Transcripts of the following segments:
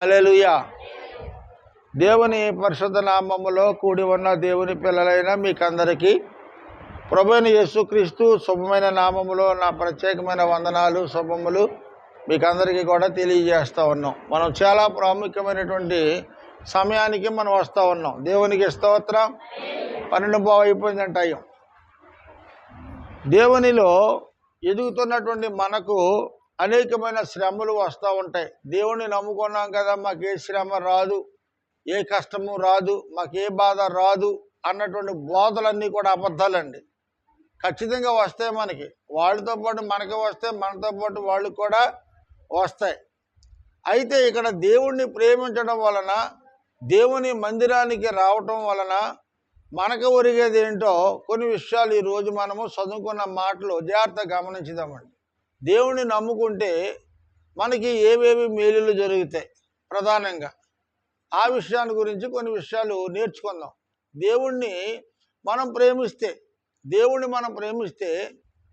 హల్లెలూయా. దేవుని పరిశుద్ధ నామములో కూడి ఉన్న దేవుని పిల్లలైన మీకందరికీ ప్రభువైన యేసుక్రీస్తు శుభమైన నామములో నా ప్రత్యేకమైన వందనాలు శుభములు మీకందరికీ కూడా తెలియజేస్తూ ఉన్నాం. మనం చాలా ప్రాముఖ్యమైనటువంటి సమయానికి మనం వస్తూ ఉన్నాం. దేవునికి స్తోత్రం. 12 అయిపోయిందంట అయ్యం. దేవునిలో ఎదుగుతున్నటువంటి మనకు అనేకమైన శ్రమలు వస్తూ ఉంటాయి. దేవుణ్ణి నమ్ముకున్నాం కదా, మాకు ఏ శ్రమ రాదు, ఏ కష్టము రాదు, మాకు ఏ బాధ రాదు అన్నటువంటి బోధలన్నీ కూడా అబద్ధాలండి. ఖచ్చితంగా వస్తాయి మనకి. వాళ్ళతో పాటు మనకి వస్తాయి, మనతో పాటు వాళ్ళు కూడా వస్తాయి. అయితే ఇక్కడ దేవుణ్ణి ప్రేమించడం వలన, దేవుని మందిరానికి రావటం వలన మనకు ఒరిగేది ఏంటో కొన్ని విషయాలు ఈరోజు మనము చదువుకున్న మాటలు జాగ్రత్తగా గమనించుదామండి. దేవుణ్ణి నమ్ముకుంటే మనకి ఏవేవి మేలులు జరుగుతాయి ప్రధానంగా ఆ విషయాన్ని గురించి కొన్ని విషయాలు నేర్చుకుందాం. దేవుణ్ణి మనం ప్రేమిస్తే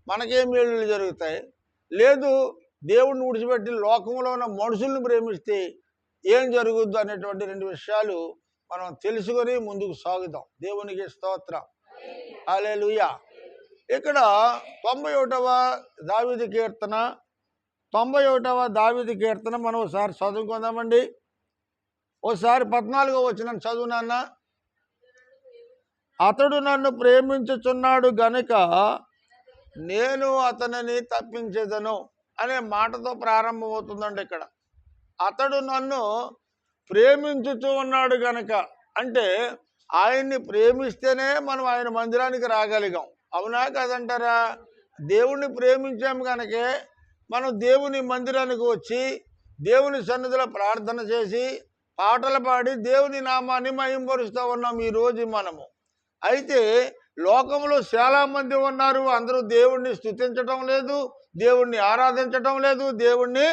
మనకేం మేలులు జరుగుతాయి, లేదు దేవుణ్ణి విడిచిపెట్టి లోకంలో ఉన్న మనుషుల్ని ప్రేమిస్తే ఏం జరుగుద్దు అనేటువంటి 2 విషయాలు మనం తెలుసుకొని ముందుకు సాగుదాం. దేవునికి స్తోత్రం. హల్లెలూయా. ఇక్కడ 91వ దావీదు కీర్తన మనం ఒకసారి చదువుకుందామండి. ఒకసారి 14వ వచనం చదువు నాన్న. అతడు నన్ను ప్రేమించుచున్నాడు గనుక నేను అతనిని తప్పించేదను అనే మాటతో ప్రారంభమవుతుందండి. ఇక్కడ అతడు నన్ను ప్రేమించుచూ ఉన్నాడు గనక అంటే ఆయన్ని ప్రేమిస్తేనే మనం ఆయన మందిరానికి రాగలిగాం. అవునా కాదంటారా? దేవుణ్ణి ప్రేమించాము కనుకే మనం దేవుని మందిరానికి వచ్చి దేవుని సన్నిధిలో ప్రార్థన చేసి పాటలు పాడి దేవుని నామాన్ని మహింపరుస్తూ ఉన్నాం ఈరోజు మనము. అయితే లోకంలో చాలామంది ఉన్నారు, అందరూ దేవుణ్ణి స్తుతించడం లేదు, దేవుణ్ణి ఆరాధించడం లేదు, దేవుణ్ణి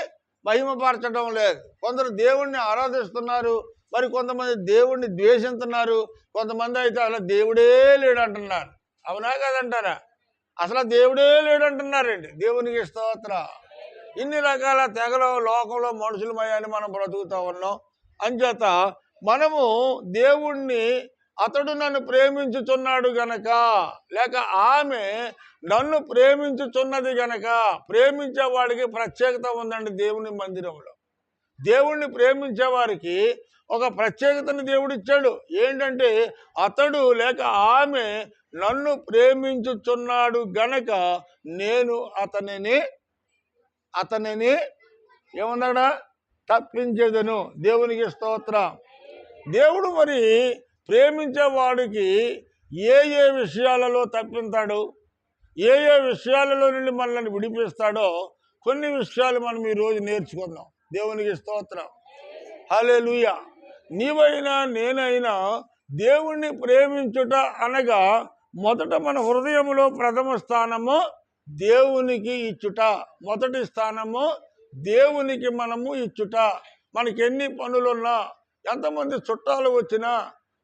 మహిమపరచడం లేదు. కొందరు దేవుణ్ణి ఆరాధిస్తున్నారు, మరి కొంతమంది దేవుణ్ణి ద్వేషిస్తున్నారు, కొంతమంది అయితే అలా దేవుడే లేడంటున్నారు. అవునా కదంటారా? అసలు దేవుడే లేడంటున్నారండి. దేవునికి స్తోత్రం. ఇన్ని రకాల తెగలు లోకంలో మనుషులమయ్యాన్ని మనం బ్రతుకుతూ ఉన్నాం. అంచేత మనము దేవుణ్ణి అతడు నన్ను ప్రేమించుచున్నాడు గనక, లేక ఆమె నన్ను ప్రేమించుచున్నది గనక, ప్రేమించేవాడికి ప్రత్యేకత ఉందండి దేవుని మందిరంలో. దేవుణ్ణి ప్రేమించేవారికి ఒక ప్రత్యేకతని దేవుడిచ్చాడు. ఏంటంటే అతడు లేక ఆమె నన్ను ప్రేమించుచున్నాడు గనక నేను అతనిని ఏమన్నాడా తప్పించేదను. దేవునికి స్తోత్రం. దేవుడు మరి ప్రేమించేవాడికి ఏ విషయాలలో తప్పిస్తాడు, ఏ విషయాలలో నుండి మనల్ని విడిపిస్తాడో కొన్ని విషయాలు మనం ఈరోజు నేర్చుకుందాం. దేవునికి స్తోత్రం. హల్లెలూయా. నీవైనా నేనైనా దేవుణ్ణి ప్రేమించుట అనగా మొదట మన హృదయంలో ప్రథమ స్థానము దేవునికి ఇచ్చుట. మొదటి స్థానము దేవునికి మనము ఇచ్చుట. మనకి ఎన్ని పనులున్నా, ఎంతమంది చుట్టాలు వచ్చినా,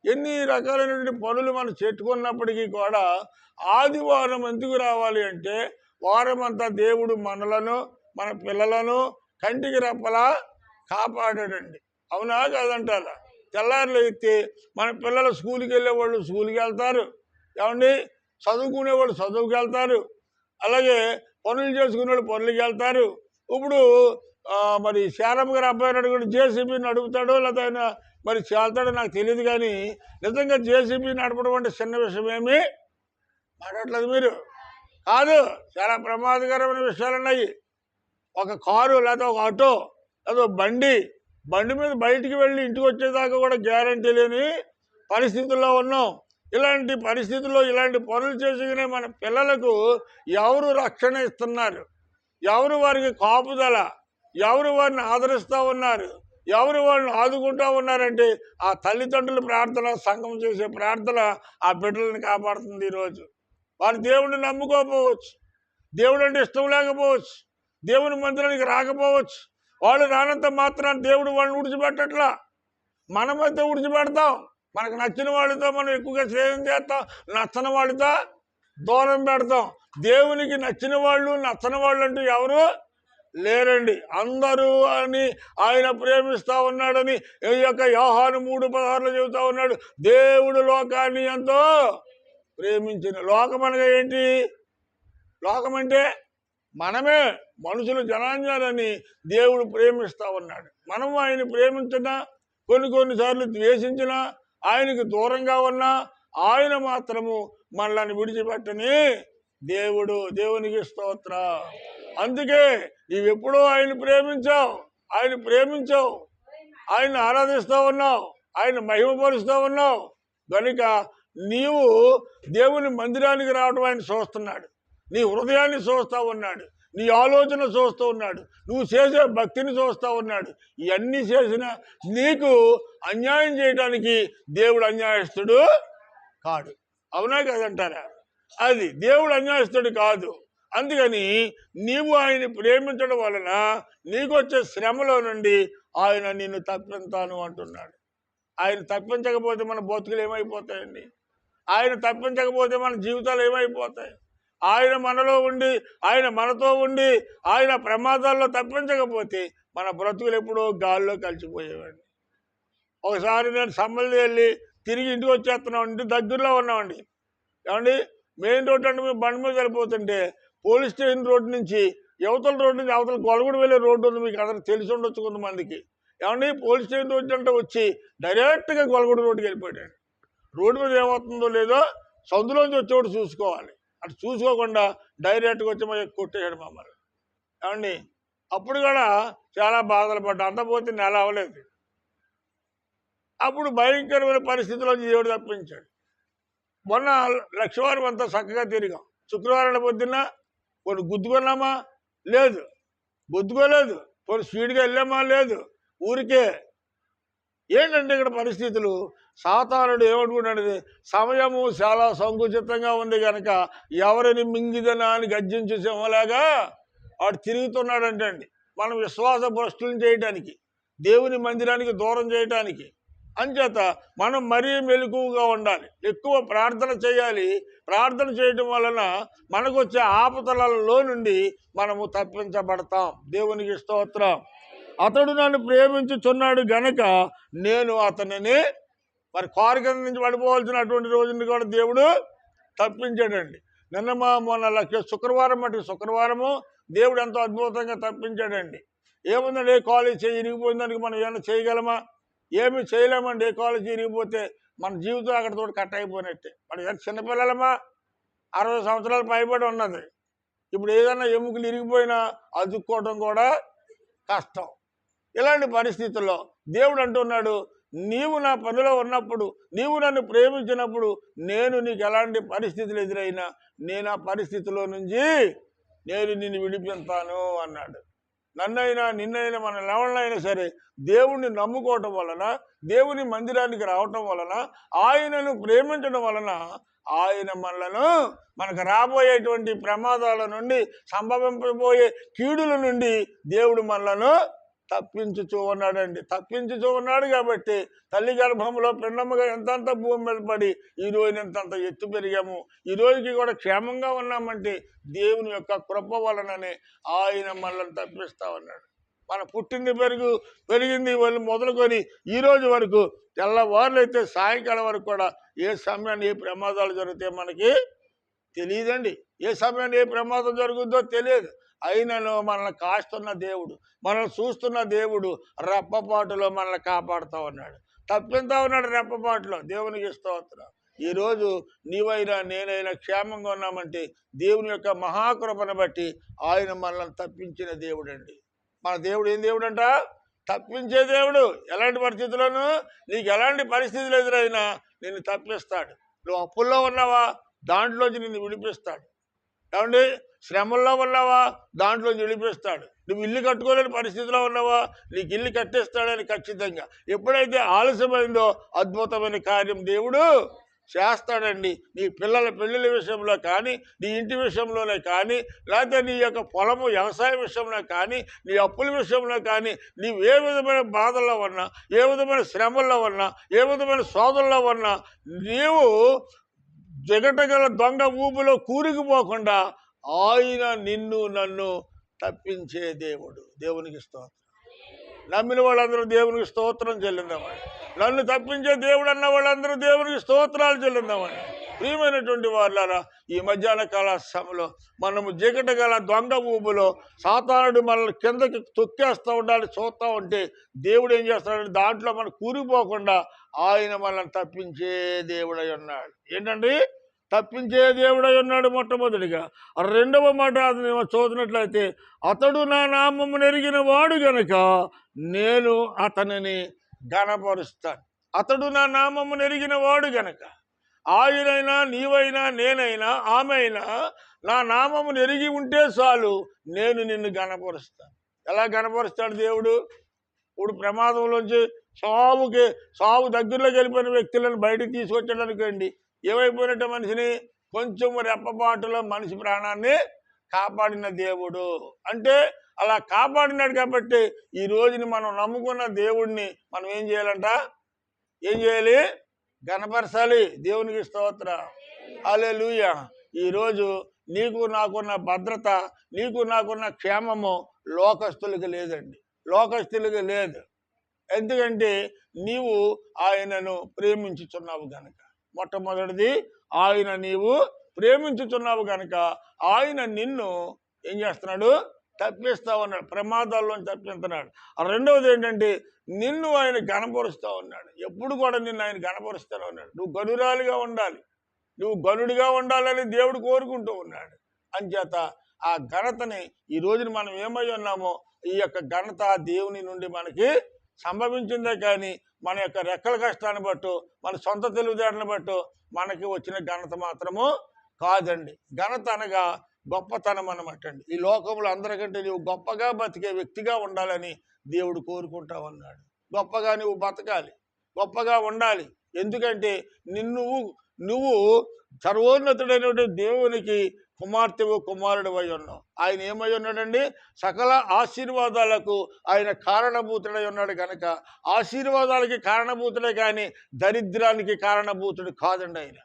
ఎన్ని రకాలైనటువంటి పనులు మనం చెట్టుకున్నప్పటికీ కూడా ఆదివారం ఎందుకు రావాలి అంటే వారమంతా దేవుడు మనలను మన పిల్లలను కంటికి రెప్పలా కాపాడాడండి. అవునా కాదంటారా? తెల్లారులు ఎత్తి మన పిల్లలు స్కూల్కి వెళ్ళేవాళ్ళు స్కూల్కి వెళ్తారు, ఏమండి చదువుకునేవాళ్ళు చదువుకి వెళ్తారు, అలాగే పనులు చేసుకునేవాళ్ళు పనులకి వెళ్తారు. ఇప్పుడు మరి శారమ్మ గారు అబ్బాయి కూడా జేసీబీ నడుపుతాడో లేదా ఆయన మరి చేస్తాడో నాకు తెలియదు, కానీ నిజంగా జేసీబీ నడపడం అంటే చిన్న విషయం ఏమీ మాట్లాడలేదు మీరు కాదు. చాలా ప్రమాదకరమైన విషయాలు ఉన్నాయి. ఒక కారు లేదా ఒక ఆటో లేదా బండి మీద బయటికి వెళ్ళి ఇంటికి వచ్చేదాకా కూడా గ్యారంటీ లేని పరిస్థితుల్లో ఉన్నాం. ఇలాంటి పరిస్థితుల్లో ఇలాంటి పనులు చేసుకునే మన పిల్లలకు ఎవరు రక్షణ ఇస్తున్నారు, ఎవరు వారికి కాపుదల, ఎవరు వారిని ఆదరిస్తూ ఉన్నారు, ఎవరు వాళ్ళని ఆదుకుంటూ ఉన్నారంటే ఆ తల్లిదండ్రుల ప్రార్థన, సంఘం చేసే ప్రార్థన ఆ బిడ్డలను కాపాడుతుంది. ఈరోజు వారు దేవుడిని నమ్ముకోకపోవచ్చు, దేవుడు అంటే ఇష్టం లేకపోవచ్చు, దేవుని మందిరానికి రాకపోవచ్చు. వాళ్ళు రానంత మాత్రాన్ని దేవుడు వాళ్ళని విడిచిపెట్టట్లా. మనమైతే విడిచిపెడతాం. మనకు నచ్చిన వాళ్ళతో మనం ఎక్కువగా స్నేహం చేస్తాం, నచ్చని వాళ్ళతో దూరం పెడతాం. దేవునికి నచ్చిన వాళ్ళు నచ్చని వాళ్ళు అంటూ ఎవరు లేరండి. అందరూ అని ఆయన ప్రేమిస్తా ఉన్నాడని ఈ యొక్క యోహాను 3:16 చెబుతా ఉన్నాడు. దేవుడు లోకాన్ని ఎంతో ప్రేమించిన. లోకం అనగా ఏంటి? లోకం అంటే మనమే, మనుషులు, జనాంగాలని దేవుడు ప్రేమిస్తా ఉన్నాడు. మనం ఆయన ప్రేమించినా, కొన్నిసార్లు ద్వేషించినా, ఆయనకు దూరంగా ఉన్నా, ఆయన మాత్రము మనల్ని విడిచిపెట్టని దేవుడు. దేవునికి స్తోత్రం. అందుకే నీవెప్పుడూ ఆయన ప్రేమించావు, ఆయన ఆరాధిస్తూ ఉన్నావు, ఆయన మహిమపరుస్తూ ఉన్నావు కనుక నీవు దేవుని మందిరానికి రావడం ఆయన చూస్తున్నాడు. నీ హృదయాన్ని చూస్తూ ఉన్నాడు, నీ ఆలోచన చూస్తూ ఉన్నాడు, నువ్వు చేసే భక్తిని చూస్తూ ఉన్నాడు. ఇవన్నీ చేసిన నీకు అన్యాయం చేయడానికి దేవుడు అన్యాయస్తుడు కాడు. అవునా కదంటారా? అది దేవుడు అన్యాయస్తుడు కాదు. అందుకని నీవు ఆయన్ని ప్రేమించడం వలన నీకు వచ్చే శ్రమలో నుండి ఆయన నిన్ను తప్పిస్తాను అంటున్నాడు. ఆయన తప్పించకపోతే మన బతుకులు ఏమైపోతాయండి? ఆయన తప్పించకపోతే మన జీవితాలు ఏమైపోతాయి? ఆయన మనలో ఉండి, ఆయన మనతో ఉండి, ఆయన ప్రమాదాల్లో తప్పించకపోతే మన బ్రతుకులు ఎప్పుడో గాల్లో కలిసిపోయేవాడిని. ఒకసారి నేను సమ్మల్లి వెళ్ళి తిరిగి ఇంటికి వచ్చేస్తున్నాం. ఇంటి దగ్గరలో ఉన్నామండి. ఏమండి, మెయిన్ రోడ్ అంటే మేము బండి మీద వెళ్ళిపోతుంటే పోలీస్ స్టేషన్ రోడ్డు నుంచి యువతల రోడ్డు నుంచి అవతల గొలగూడ వెళ్ళే రోడ్డు ఉంది. మీకు అందరికి తెలిసి ఉండొచ్చు కొంతమందికి. ఏమండి, పోలీస్ స్టేషన్ రోడ్డు అంటే వచ్చి డైరెక్ట్గా గొలగూడ రోడ్డుకి వెళ్ళిపోయాడు. రోడ్డు మీద ఏమవుతుందో లేదో సందులోంచి వచ్చేవాడు చూసుకోవాలి. అటు చూసుకోకుండా డైరెక్ట్గా వచ్చి మాకు కొట్టేశాడు మమ్మల్ని. ఏమండి, అప్పుడు కూడా చాలా బాధలు పడ్డా. అంత పోతే నెల అవ్వలేదు. అప్పుడు భయంకరమైన పరిస్థితిలో దేవుడు తప్పించాడు. మొన్న లక్షవారం అంతా చక్కగా తిరిగాం. శుక్రవారం పొద్దున్న కొన్ని గుద్దుకున్నామా? లేదు. గుద్దుకోలేదు. కొన్ని స్పీడ్గా వెళ్ళామా? లేదు. ఊరికే. ఏంటంటే ఇక్కడ పరిస్థితులు, సాతానుడు ఏమనుకున్నాడు, సమయము చాలా సంకుచితంగా ఉంది కనుక ఎవరిని మింగిదనా అని గర్జించే సింహలాగా వాడు తిరుగుతున్నాడంటే అండి. మనం విశ్వాస భ్రష్టులను చేయటానికి, దేవుని మందిరానికి దూరం చేయటానికి. అంచేత మనం మరీ మెలకువగా ఉండాలి, ఎక్కువ ప్రార్థన చేయాలి. ప్రార్థన చేయటం వలన మనకు వచ్చే ఆపదలలో నుండి మనము తప్పించబడతాం. దేవునికి స్తోత్రం. అతడు నన్ను ప్రేమించుచున్నాడు గనక నేను అతనిని, మరి కారు కింద నుంచి పడిపోవాల్సినటువంటి రోజుని కూడా దేవుడు తప్పించాడండి. మొన్న శుక్రవారం మటుకు శుక్రవారము దేవుడు ఎంతో అద్భుతంగా తప్పించాడండి. ఏముందండి, కాలేజ్ చేయి ఇరిగిపోయిందానికి మనం ఏమైనా చేయగలమా? ఏమి చేయలేమండి. కాలేజ్ ఇరిగిపోతే మన జీవితం అక్కడితో కట్ అయిపోయినట్టే. మనం ఎంత చిన్నపిల్లలమా, 60 సంవత్సరాలు పైబడి ఉన్నది. ఇప్పుడు ఏదైనా ఎముకలు ఇరిగిపోయినా అదుక్కోవడం కూడా కష్టం. ఇలాంటి పరిస్థితుల్లో దేవుడు అంటున్నాడు, నీవు నా పనిలో ఉన్నప్పుడు, నీవు నన్ను ప్రేమించినప్పుడు నేను నీకు ఎలాంటి పరిస్థితులు ఎదురైనా నేను ఆ పరిస్థితిలో నుంచి నేను నిన్ను విడిపిస్తాను అన్నాడు. నన్నైనా నిన్నైనా మన ఎవరినైనా సరే దేవుణ్ణి నమ్ముకోవటం వలన, దేవుని మందిరానికి రావటం వలన, ఆయనను ప్రేమించడం వలన ఆయన మనలను మనకు రాబోయేటువంటి ప్రమాదాల నుండి, సంభవింపబోయే కీడుల నుండి దేవుడు మనలను తప్పించుచూ ఉన్నాడండి. తప్పించుచూ ఉన్నాడు కాబట్టి తల్లి గర్భంలో పిండముగా ఎంతంత భూమి మీద పడి ఈ రోజున ఎంతంత ఎత్తు పెరిగాము. ఈ రోజుకి కూడా క్షేమంగా ఉన్నామంటే దేవుని యొక్క కృప వలననే ఆయన మనల్ని తప్పిస్తా ఉన్నాడు. మన పుట్టింది పెరిగింది వాళ్ళు మొదలుకొని ఈ రోజు వరకు తెల్లవారులు అయితే సాయంకాలం వరకు కూడా ఏ సమయాన్ని ఏ ప్రమాదాలు జరిగితే మనకి తెలియదండి. ఏ సమయాన్ని ఏ ప్రమాదం జరుగుతుందో తెలియదు. అయినను మనల్ని కాస్తున్న దేవుడు, మనల్ని చూస్తున్న దేవుడు రెప్పపాటులో మనల్ని కాపాడుతూ ఉన్నాడు, తప్పిస్తా ఉన్నాడు రెప్పపాటులో. దేవునికి స్తోత్రం. ఈరోజు నీవైనా నేనైనా క్షేమంగా ఉన్నామంటే దేవుని యొక్క మహాకృపను బట్టి ఆయన మనల్ని తప్పించిన దేవుడు అండి. మన దేవుడు ఏం దేవుడు అంట? తప్పించే దేవుడు. ఎలాంటి పరిస్థితుల్లోనూ నీకు ఎలాంటి పరిస్థితులు ఎదురైనా నిన్ను తప్పిస్తాడు. నువ్వు అప్పుల్లో ఉన్నావా, దాంట్లోంచి నిన్ను విడిపిస్తాడు. ఏమండి, శ్రమల్లో ఉన్నావా, దాంట్లోంచి విడిపిస్తాడు. నువ్వు ఇల్లు కట్టుకోలేని పరిస్థితిలో ఉన్నావా, నీకు ఇల్లు కట్టిస్తాడని ఖచ్చితంగా. ఎప్పుడైతే ఆలస్యమైందో అద్భుతమైన కార్యం దేవుడు చేస్తాడండి. నీ పిల్లల పెళ్ళిళ్ళ విషయంలో కానీ, నీ ఇంటి విషయంలోనే కానీ, లేకపోతే నీ యొక్క పొలము వ్యవసాయ విషయంలో కానీ, నీ అప్పుల విషయంలో కానీ, నీవు ఏ విధమైన బాధల్లో ఉన్నా, ఏ విధమైన శ్రమల్లో ఉన్నా, ఏ విధమైన శోధనలో ఉన్నా, నీవు జగటగల దొంగ ఊబిలో కూరుకుపోకుండా ఆయన నిన్ను నన్ను తప్పించే దేవుడు. దేవునికి స్తోత్రం. నమ్మిన వాళ్ళందరూ దేవునికి స్తోత్రం చెల్లిందామని. నన్ను తప్పించే దేవుడు అన్న వాళ్ళందరూ దేవునికి స్తోత్రాలు చెల్లిందామని. ప్రియమైనటువంటి వాళ్ళారా, ఈ మధ్యాహ్న కాల సమయంలో మనము జిగట గల దొంగ ఊబులో సాతానుడు మనల్ని కిందకి తొక్కేస్తూ ఉండాలి. చూస్తూ ఉంటే దేవుడు ఏం చేస్తాడంటే దాంట్లో మనం కూరిపోకుండా ఆయన మనల్ని తప్పించే దేవుడై ఉన్నాడు. ఏంటండి? తప్పించే దేవుడై ఉన్నాడు మొట్టమొదటిగా. రెండవ మాట అది చూసినట్లయితే, అతడు నా నామము నెరిగిన వాడు గనక నేను అతనిని ఘనపరుస్తాను. అతడు నా నామము నెరిగిన వాడు గనక, ఆయనైనా నీవైనా నేనైనా ఆమె అయినా నా నామము నెరిగి ఉంటే చాలు, నేను నిన్ను ఘనపరుస్తాను. ఎలా ఘనపరుస్తాడు దేవుడు? ఇప్పుడు ప్రమాదంలోంచి సావు దగ్గరలోకి వెళ్ళిపోయిన వ్యక్తులను బయటకు తీసుకొచ్చాడు అనుకోండి, ఏమైపోయినట్టు మనిషిని కొంచెం రెప్పపాటులో మనిషి ప్రాణాన్ని కాపాడిన దేవుడు. అంటే అలా కాపాడినాడు కాబట్టి ఈ రోజుని మనం నమ్ముకున్న దేవుడిని మనం ఏం చేయాలంట? ఏం చేయాలి? ఘనపరచాలి. దేవునికి స్తోత్రం. హల్లెలూయా. ఈరోజు నీకు నాకున్న భద్రత, నీకు నాకున్న క్షేమము లోకస్తులకు లేదండి. లోకస్తులకు లేదు. ఎందుకంటే నీవు ఆయనను ప్రేమించుచున్నావు గనక. మొట్టమొదటిది ఆయన నీవు ప్రేమించుచున్నావు గనక ఆయన నిన్ను ఏం చేస్తున్నాడు? తప్పిస్తా ఉన్నాడు, ప్రమాదాల్లో తప్పిస్తున్నాడు. రెండవది ఏంటంటే నిన్ను ఆయన ఘనపరుస్తూ ఉన్నాడు. ఎప్పుడు కూడా నిన్ను ఆయన ఘనపరుస్తూనే ఉన్నాడు. నువ్వు గనురాలుగా ఉండాలి, నువ్వు గనుడిగా ఉండాలని దేవుడు కోరుకుంటూ ఉన్నాడు. అంచేత ఆ ఘనతని ఈ రోజున మనం ఏమై ఉన్నామో ఈ యొక్క ఘనత దేవుని నుండి మనకి సంభవించిందే కానీ మన యొక్క రెక్కల కష్టాన్ని బట్టు, మన సొంత తెలివితేటలను బట్టు మనకి వచ్చిన ఘనత మాత్రము కాదండి. ఘనత అనగా గొప్పతనం అన్నమాటండి. ఈ లోకంలో అందరికంటే నువ్వు గొప్పగా బతికే వ్యక్తిగా ఉండాలని దేవుడు కోరుకుంటా ఉన్నాడు. గొప్పగా నువ్వు బతకాలి, గొప్పగా ఉండాలి. ఎందుకంటే నువ్వు సర్వోన్నతుడైనటువంటి దేవునికి కుమార్తెవు కుమారుడు అయి ఉన్నావు. ఆయన ఏమై ఉన్నాడండి? సకల ఆశీర్వాదాలకు ఆయన కారణభూతుడై ఉన్నాడు కనుక ఆశీర్వాదాలకి కారణభూతుడే కానీ దరిద్రానికి కారణభూతుడు కాదండి. ఆయన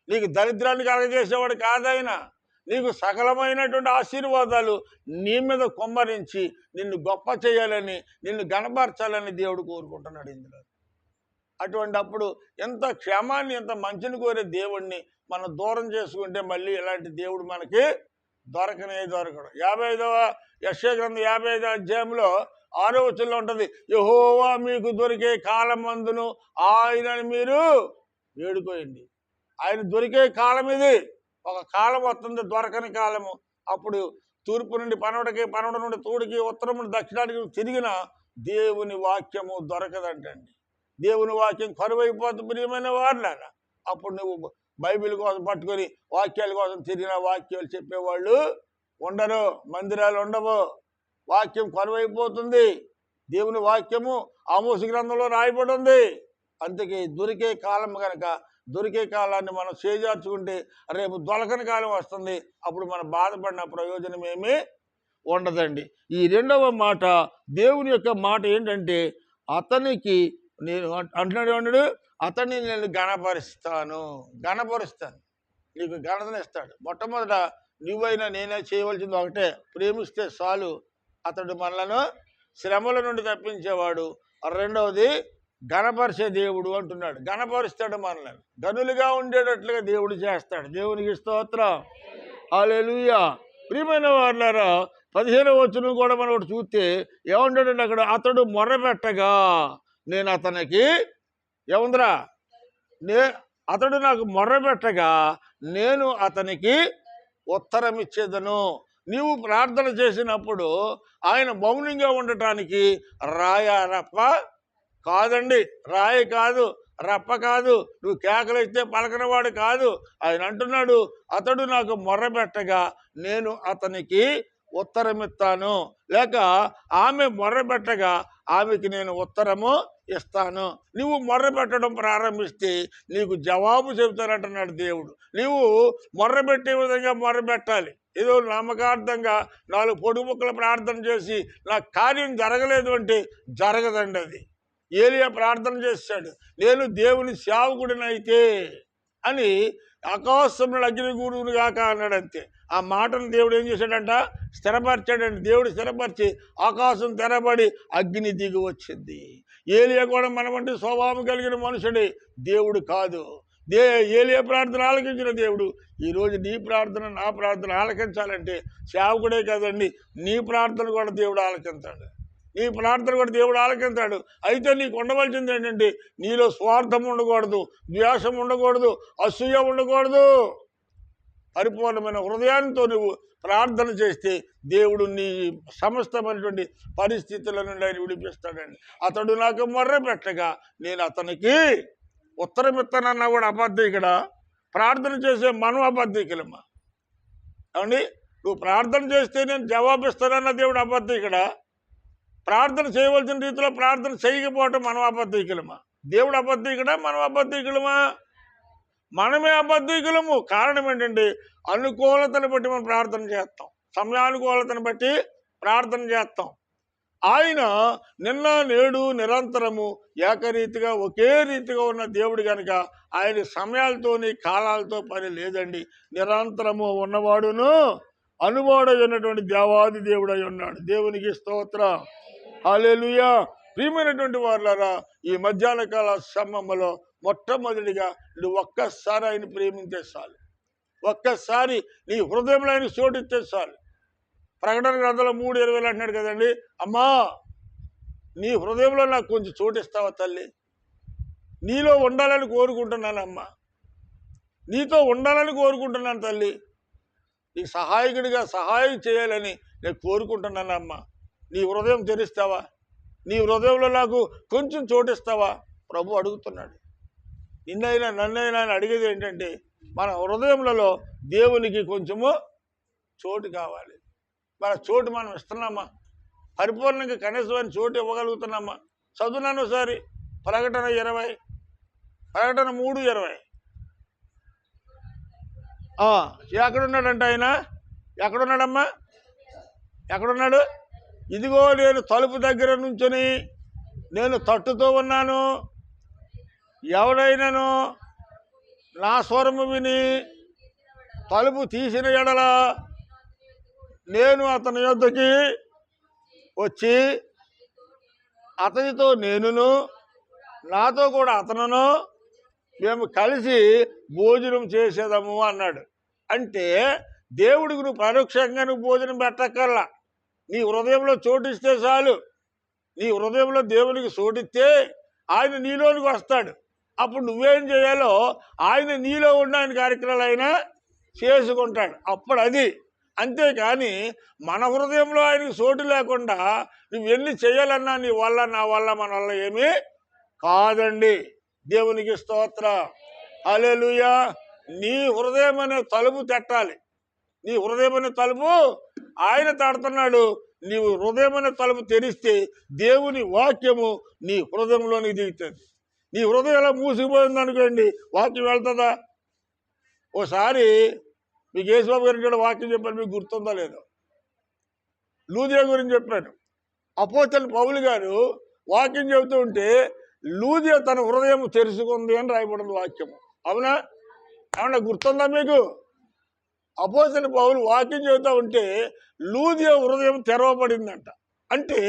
నీకు దరిద్రాన్ని కలగజేసేవాడు కాదాయన. నీకు సకలమైనటువంటి ఆశీర్వాదాలు నీ మీద కొమ్మరించి నిన్ను గొప్ప చేయాలని, నిన్ను గణపరచాలని దేవుడు కోరుకుంటున్నాడు ఇందులో. అటువంటి అప్పుడు ఎంత క్షేమాన్ని, ఎంత మంచిని కోరే దేవుణ్ణి మనం దూరం చేసుకుంటే మళ్ళీ ఇలాంటి దేవుడు మనకి దొరకడు. 55వ యెషయా గ్రంథం 55వ అధ్యాయంలో 6వ వచనంలో ఉంటుంది, యెహోవా మీకు దొరికే కాలమందును ఆయనని మీరు వేడుకోండి. ఆయన దొరికే కాలం ఇది. ఒక కాలం వస్తుంది, దొరకని కాలము. అప్పుడు తూర్పు నుండి పనవడికి, పనవడ నుండి తూడికి, ఉత్తరం నుండి దక్షిణానికి తిరిగిన దేవుని వాక్యము దొరకదంటండి. దేవుని వాక్యం కరువైపోతుంది ప్రియమైన వారులారా. అప్పుడు నువ్వు బైబిల్ కోసం పట్టుకొని వాక్యాల కోసం తిరిగిన వాక్యాలు చెప్పేవాళ్ళు ఉండరు, మందిరాలు ఉండవు. వాక్యం కరువైపోతుంది. దేవుని వాక్యము ఆమోసు గ్రంథంలో రాయబడి ఉంది. అందుకే దొరికే కాలం కనుక దొరికే కాలాన్ని మనం చేజార్చుకుంటే రేపు దొరకని కాలం వస్తుంది. అప్పుడు మనం బాధపడిన ప్రయోజనం ఏమీ ఉండదండి. ఈ రెండవ మాట, దేవుని యొక్క మాట ఏంటంటే అతనికి నేను అంటున్నాడు, అతన్ని నేను గణపరుస్తాను, నీకు ఘనతనిస్తాడు. మొట్టమొదట నువ్వైనా నేనే చేయవలసింది ఒకటే, ప్రేమిస్తే చాలు. అతడు మనలను శ్రమల నుండి తప్పించేవాడు. రెండవది ఘనపరిచే దేవుడు అంటున్నాడు. ఘనపరుస్తాడు, మనల్ని గనులుగా ఉండేటట్లుగా దేవుడు చేస్తాడు. దేవునికి స్తోత్రం. హల్లెలూయా. ప్రియమైన వారులారా, 15వ వచనం కూడా మనం ఒకటి చూస్తే ఏమంటాడంటే అక్కడ, అతడు మొర్రపెట్టగా నేను అతనికి ఏముందిరా అతడు నాకు మొర్రపెట్టగా నేను అతనికి ఉత్తరం ఇచ్చేదను. నీవు ప్రార్థన చేసినప్పుడు ఆయన మౌనంగా ఉండటానికి రాయ రప్ప కాదండి, రాయి కాదు, రప్ప కాదు, నువ్వు కేకలిస్తే పలకనవాడు కాదు. ఆయన అంటున్నాడు, అతడు నాకు మొర్రపెట్టగా నేను అతనికి ఉత్తరమిస్తాను, లేక ఆమె మొర్రపెట్టగా ఆమెకి నేను ఉత్తరము ఇస్తాను. నువ్వు మొర్రపెట్టడం ప్రారంభిస్తే నీకు జవాబు చెబుతానంటున్నాడు దేవుడు. నువ్వు మొర్రపెట్టే విధంగా మొర్రపెట్టాలి. ఏదో నమ్మకార్థంగా 4 పొడుగు ముక్కలు ప్రార్థన చేసి నాకు కార్యం జరగలేదు అంటే జరగదండి. అది ఏలియా ప్రార్థన చేశాడు, నేను దేవుని సేవకుడినైతే అని ఆకాశంలో అగ్నిగూడును కాక అన్నాడు. అంతే. ఆ మాటను దేవుడు ఏం చేశాడంట? స్థిరపరిచాడండి. దేవుడు స్థిరపరిచి ఆకాశం తెరబడి అగ్ని దిగి వచ్చింది. ఏలియా కూడా మనమంటే స్వభావం కలిగిన మనుషుడే, దేవుడు కాదు. ఏలియా ప్రార్థన ఆలకించిన దేవుడు ఈరోజు నీ ప్రార్థన, నా ప్రార్థన ఆలకించాలంటే సేవకుడే కదండి, నీ ప్రార్థన కూడా దేవుడు ఆలకించాడు. నీ ప్రార్థన కూడా దేవుడు ఆలకించాడు. అయితే నీకు ఉండవలసింది ఏంటంటే, నీలో స్వార్థం ఉండకూడదు, ద్వేషం ఉండకూడదు, అసూయ ఉండకూడదు. పరిపూర్ణమైన హృదయానికి నువ్వు ప్రార్థన చేస్తే దేవుడు నీ సమస్తమైనటువంటి పరిస్థితుల నుండి ఆయన విడిపిస్తాడండి. అతడు నాకు మొర్ర పెట్టగా నేను అతనికి ఉత్తరం ఇస్తానన్నా కూడా అబద్ధికుడ. ప్రార్థన చేసే మనం అబద్ధికులమ్మా. ఏమండి, నువ్వు ప్రార్థన చేస్తే నేను జవాబిస్తానన్న దేవుడు అబద్ధికుడ. ప్రార్థన చేయవలసిన రీతిలో ప్రార్థన చేయకపోవటం మనం అబద్ధికులమా? దేవుడు అబద్ధికుడా, మనం అబద్ధికులమా? మనమే అబద్ధికులము. కారణం ఏంటంటే, అనుకూలతను బట్టి మనం ప్రార్థన చేస్తాం, సమయానుకూలతను బట్టి ప్రార్థన చేస్తాం. ఆయన నిన్న నేడు నిరంతరము ఏకరీతిగా ఒకే రీతిగా ఉన్న దేవుడు కనుక ఆయన సమయాలతోని కాలాలతో పని లేదండి. నిరంతరము ఉన్నవాడును అనువాడైనటువంటి దేవాది దేవుడై ఉన్నాడు. దేవునికి స్తోత్రం, హల్లెలూయా. ప్రియమైనటువంటి వారులారా, ఈ మధ్యాహ్న కాల సమయంలో మొట్టమొదటిగా నువ్వు ఒక్కసారి ఆయన ప్రేమించే చాలు. ఒక్కసారి నీ హృదయంలో ఆయన చోటిస్తే చాలు. ప్రకటన గ్రంథంలో 3:20 అంటున్నాడు కదండి, అమ్మా నీ హృదయంలో నాకు కొంచెం చోటిస్తావా తల్లి? నీలో ఉండాలని కోరుకుంటున్నానమ్మా, నీతో ఉండాలని కోరుకుంటున్నాను తల్లి, నీ సహాయకుడిగా సహాయం చేయాలని నేను కోరుకుంటున్నానమ్మా. నీ హృదయం తెరిస్తావా? నీ హృదయంలో నాకు కొంచెం చోటిస్తావా? ప్రభు అడుగుతున్నాడు. నిన్నైనా నన్నైనా అడిగేది ఏంటంటే, మన హృదయంలో దేవునికి కొంచెము చోటు కావాలి. మన చోటు మనం ఇస్తున్నామా? పరిపూర్ణంగా కనీసమైన చోటు ఇవ్వగలుగుతున్నామా? చదువునాను ఒకసారి ప్రకటన 3:20. ఎక్కడున్నాడంట ఆయన? ఎక్కడున్నాడమ్మా? ఎక్కడున్నాడు? ఇదిగో నేను తలుపు దగ్గర నుంచొని నేను తట్టుతూ ఉన్నాను. ఎవడైనాను నా స్వరము విని తలుపు తీసిన ఎడల నేను అతని యొద్దకి వచ్చి అతనితో నేనును నాతో కూడా అతనును మేము కలిసి భోజనం చేసేదము అన్నాడు. అంటే దేవుడికి నువ్వు పరోక్షంగా నువ్వు భోజనం పెట్టక్కర్లా, నీ హృదయంలో చోటిస్తే చాలు. నీ హృదయంలో దేవునికి చోటిస్తే ఆయన నీలోనికి వస్తాడు. అప్పుడు నువ్వేం చేయాలో ఆయన నీలో ఉన్న ఆయన కార్యక్రమాలు అయినా చేసుకుంటాడు. అప్పుడు అది. అంతేకాని మన హృదయంలో ఆయనకి చోటు లేకుండా నువ్వు ఎన్ని చేయాలన్నా నీ వల్ల నా వల్ల మన వల్ల ఏమీ కాదండి. దేవునికి స్తోత్రం, హల్లెలూయా. నీ హృదయం అనే తలుపు తట్టాలి. నీ హృదయం అనే తలుపు ఆయన తడుతున్నాడు. నీవు హృదయం అనే తలుపు తెరిస్తే దేవుని వాక్యము నీ హృదయంలోనికి దిగుతుంది. నీ హృదయం ఎలా మూసిపోయింది అనుకోండి, వాక్యం వెళ్తుందా? ఓసారి మీకు యేసుబాబు గారికి కూడా వాక్యం చెప్పాను, మీకు గుర్తుందో లేదో. లూదియా గురించి చెప్పాను. అపోస్తలుడైన పౌలు గారు వాక్యం చెబుతూ ఉంటే లూదియా తన హృదయం తెరుచుకుంది అని రాయబడింది వాక్యము. అవునా? ఏమన్నా గుర్తుందా మీకు? అపోస్తలుడైన పౌలు వాక్యం చెబుతూ ఉంటే లూదియా హృదయం తెరవబడిందంట. అంటే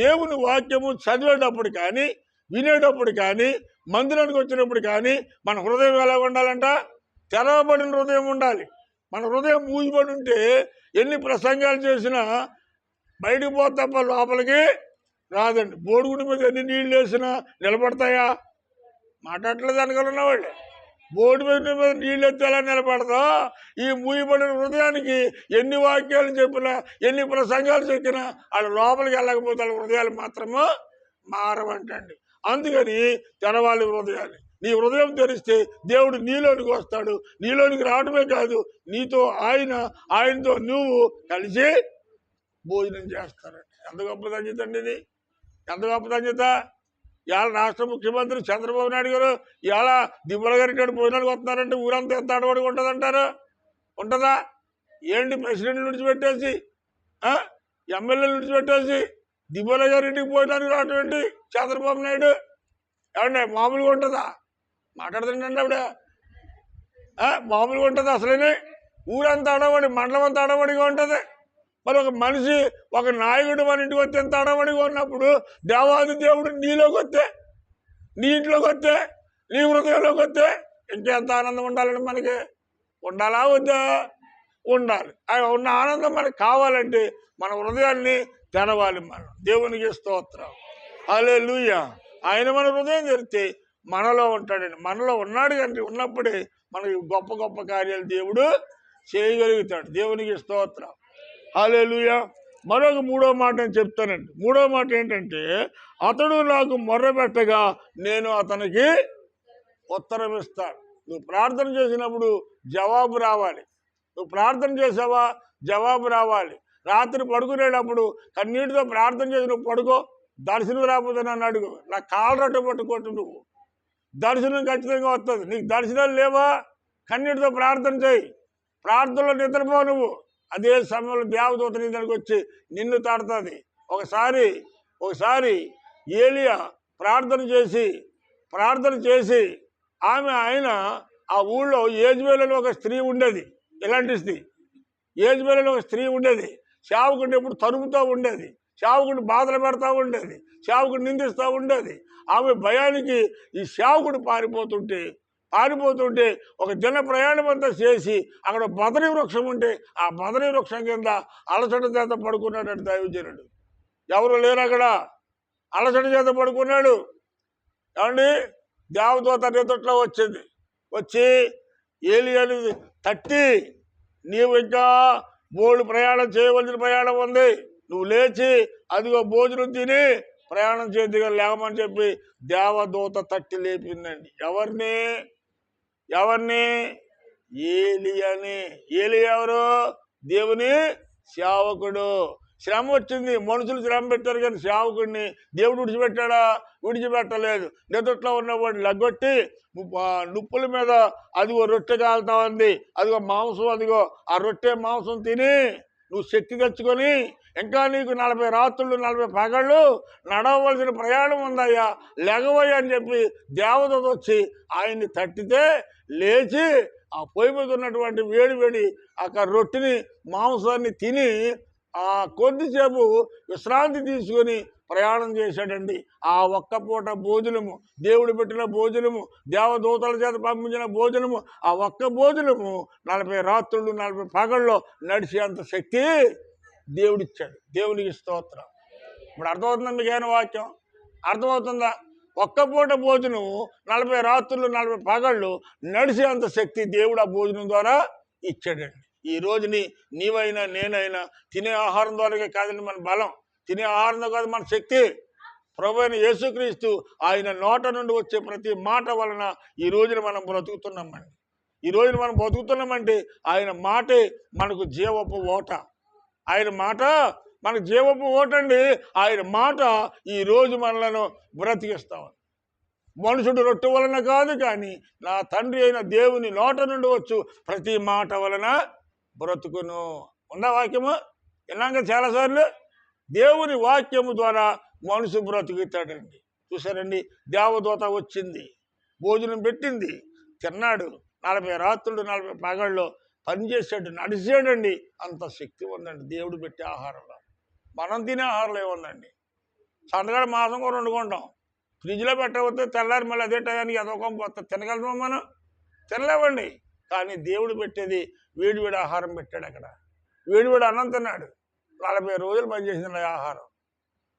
దేవుని వాక్యము చదివేటప్పుడు కానీ వినేటప్పుడు కానీ మందిరానికి వచ్చినప్పుడు కానీ మన హృదయం ఎలా ఉండాలంట? తెరవబడిన హృదయం ఉండాలి. మన హృదయం మూసిపడి ఉంటే ఎన్ని ప్రసంగాలు చేసినా బయటకు పోతే తప్ప లోపలికి రాదండి. బోడిగుండి మీద ఎన్ని నీళ్ళు వేసినా నిలబడతాయా? మాట్లాడలేదు అనుకున్న వాళ్ళే. బోర్డు మీద నీళ్ళు ఎత్తే ఎలా నిలబడతా? ఈ మూయబడిన హృదయానికి ఎన్ని వాక్యాలు చెప్పినా ఎన్ని ప్రసంగాలు చెప్పినా వాళ్ళ లోపలికి వెళ్ళకపోతే వాళ్ళ హృదయాలు మాత్రమే మారవంటండి. అందుకని తెరవాలి హృదయాన్ని. నీ హృదయం తెరిస్తే దేవుడు నీలోనికి వస్తాడు. నీలోనికి రావడమే కాదు, నీతో ఆయనతో నువ్వు కలిసి భోజనం చేస్తారండి. ఎంత గొప్ప ధన్యత అండి ఇది! ఎంత గొప్ప ధన్యత! ఇవాళ రాష్ట్ర ముఖ్యమంత్రి చంద్రబాబు నాయుడు గారు ఇవాళ దిబ్బల గారి భోజనానికి వస్తున్నారంటే ఊరంతా ఎంత అడవడిగా ఉంటుందంటారు? ఉంటుందా? ఏంటి ప్రెసిడెంట్ విడిచిపెట్టేసి ఎమ్మెల్యేలు విడిచిపెట్టేసి దిబ్బల గారింటికి భోజనానికి రావటం ఏంటి చంద్రబాబు నాయుడు? ఏమంటే మామూలుగా ఉంటుందా? మాట్లాడుతుందండి ఆవిడ. మామూలుగా ఉంటుందా? అసలేనే ఊరంతా అడవడి, మండలం అంతా అడవడిగా ఉంటుంది. మరి ఒక మనిషి, ఒక నాయకుడు మన ఇంటికి వస్తే ఎంత అడవడిగా ఉన్నప్పుడు దేవాది దేవుడు నీలోకి వస్తే, నీ ఇంట్లోకి వస్తే, నీ హృదయంలోకి వస్తే ఇంకెంత ఆనందం ఉండాలండి మనకి? ఉండాలా వద్దా? ఉండాలి. ఉన్న ఆనందం మనకు కావాలంటే మన హృదయాన్ని తెరవాలి. మనం దేవునికి స్తోత్రం, హల్లెలూయా. ఆయన మన హృదయం తెరిస్తే మనలో ఉంటాడండి. మనలో ఉన్నాడు కంటే ఉన్నప్పుడే మనకి గొప్ప గొప్ప కార్యాలు దేవుడు చేయగలుగుతాడు. దేవునికి స్తోత్రం, హల్లెలూయా. మరొక మూడో మాట నేను చెప్తానండి. మూడో మాట ఏంటంటే, అతడు నాకు మొర్రపెట్టగా నేను అతనికి ఉత్తరం ఇస్తాను. నువ్వు ప్రార్థన చేసినప్పుడు జవాబు రావాలి. నువ్వు ప్రార్థన చేసావా, జవాబు రావాలి. రాత్రి పడుకునేటప్పుడు కన్నీటితో ప్రార్థన చేసి నువ్వు పడుకో. దర్శనం రాకపోతే నన్ను అడుగు, నా కాలు రొట్టె పట్టుకోట్టు. నువ్వు దర్శనం ఖచ్చితంగా వస్తుంది. నీకు దర్శనాలు లేవా, కన్నీటితో ప్రార్థన చేయి. ప్రార్థనలో నిద్రపో నువ్వు. అదే సమయంలో దేవదూత నీ దగ్గరికి వచ్చి నిన్ను తాడుతుంది. ఒకసారి ఏలియా ప్రార్థన చేసి ఆయన ఆ ఊళ్ళో ఏజ్బేలులో ఒక స్త్రీ ఉండేది. ఎలాంటి స్త్రీ? ఏజ్బేలులో ఒక స్త్రీ ఉండేది. సేవకుడిని ఎప్పుడు తరుముతూ ఉండేది, సేవకుడిని బాధలు పెడతా ఉండేది, సేవకుడిని నిందిస్తూ ఉండేది. ఆమె భయానికి ఈ సేవకుడు పారిపోతుంటే ఒక దిన ప్రయాణం అంతా చేసి అక్కడ బదరీ వృక్షం ఉంటే ఆ బదరీ వృక్షం కింద అలసట చేత పడుకున్నాడు దైవజనుడు. ఎవరు లేరు అక్కడ, అలసట చేత పడుకున్నాడు. ఏమండి, దేవదూత నిద్రలో వచ్చి ఏలియాని తట్టి, నీవు ఇంకా బోళ్ళు ప్రయాణం చేయవలసిన ప్రయాణం ఉంది, నువ్వు లేచి అదిగో భోజనం తిని ప్రయాణం చేద్దిగా లేవమని చెప్పి దేవదూత తట్టి లేపిందండి. ఎవరిని? ఏలియాని. ఏలియా ఎవరు? దేవుని సేవకుడు. శ్రమ వచ్చింది, మనుషులు శ్రమ పెట్టారు, కానీ సేవకుడిని దేవుడు విడిచిపెట్టాడా? విడిచిపెట్టలేదు. నిద్రలో ఉన్నవాడు లగ్గొట్టి నుప్పుల మీద అదిగో రొట్టె కాలుతా ఉంది, అదిగో మాంసం, అదిగో ఆ రొట్టె మాంసం తిని నువ్వు శక్తి తెచ్చుకొని ఇంకా నీకు 40 రాత్రులు 40 పగళ్ళు నడవలసిన ప్రయాణం ఉందయ్యా, లెగవయ్యా అని చెప్పి దేవదూత వచ్చి ఆయన్ని తట్టితే లేచి ఆ పొయ్యి మీద ఉన్నటువంటి వేడి ఆ రొట్టెని మాంసాన్ని తిని ఆ కొద్దిసేపు విశ్రాంతి తీసుకొని ప్రయాణం చేశాడండి. ఆ ఒక్క పూట భోజనము, దేవుడు పెట్టిన భోజనము, దేవదూతల చేత పంపించిన భోజనము, ఆ ఒక్క భోజనము 40 రాత్రులు 40 పగల్లో నడిచేంత శక్తి దేవుడిచ్చాడు. దేవునికి స్తోత్రం. ఇప్పుడు అర్థమవుతుందా మీకు? ఏమైనా వాక్యం అర్థమవుతుందా? ఒక్క పూట భోజనం 40 రాత్రులు 40 పగళ్ళు నడిచేంత శక్తి దేవుడు ఆ భోజనం ద్వారా ఇచ్చాడండి. ఈ రోజుని నీవైనా నేనైనా తినే ఆహారం ద్వారానే కాదండి మన బలం, తినే ఆహారంతో కాదు మన శక్తి. ప్రభువైన యేసుక్రీస్తు ఆయన నోట నుండి వచ్చే ప్రతి మాట వలన ఈ రోజున మనం బ్రతుకుతున్నామండి. ఈ రోజున మనం బ్రతుకుతున్నామంటే ఆయన మాటే మనకు జీవపు ఓట. ఆయన మాట మనకు జీవపు ఓటండి. ఆయన మాట ఈరోజు మనలను బ్రతికిస్తామని. మనుషుడు రొట్టె వలన కాదు, కానీ నా తండ్రి అయిన దేవుని నోట నుండి వచ్చు ప్రతి మాట వలన బ్రతుకును. ఉన్న వాక్యము విన్నాక చాలాసార్లు. దేవుని వాక్యము ద్వారా మనుషు బ్రతుకుతాడండి. చూసారండి, దేవదూత వచ్చింది, భోజనం పెట్టింది, తిన్నాడు, 40 రాత్రులు 40 పగళ్ళు పనిచేసాడు, నడిచాడండి. అంత శక్తి ఉందండి దేవుడు పెట్టే ఆహారంలో. మనం తినే ఆహారంలో ఏముందండి? సంతకాడ మాసం కూడా వండుకుంటాం, ఫ్రిడ్జ్లో పెట్టకపోతే తెల్లారి మళ్ళీ అదే టయానికి ఎదవకం పోతే తినగలమా? మనం తినలేవండి. కానీ దేవుడు పెట్టేది వేడివేడి ఆహారం పెట్టాడు. అక్కడ వేడివేడి అన్నం తిన్నాడు. 40 రోజులు పనిచేసిన ఆహారం.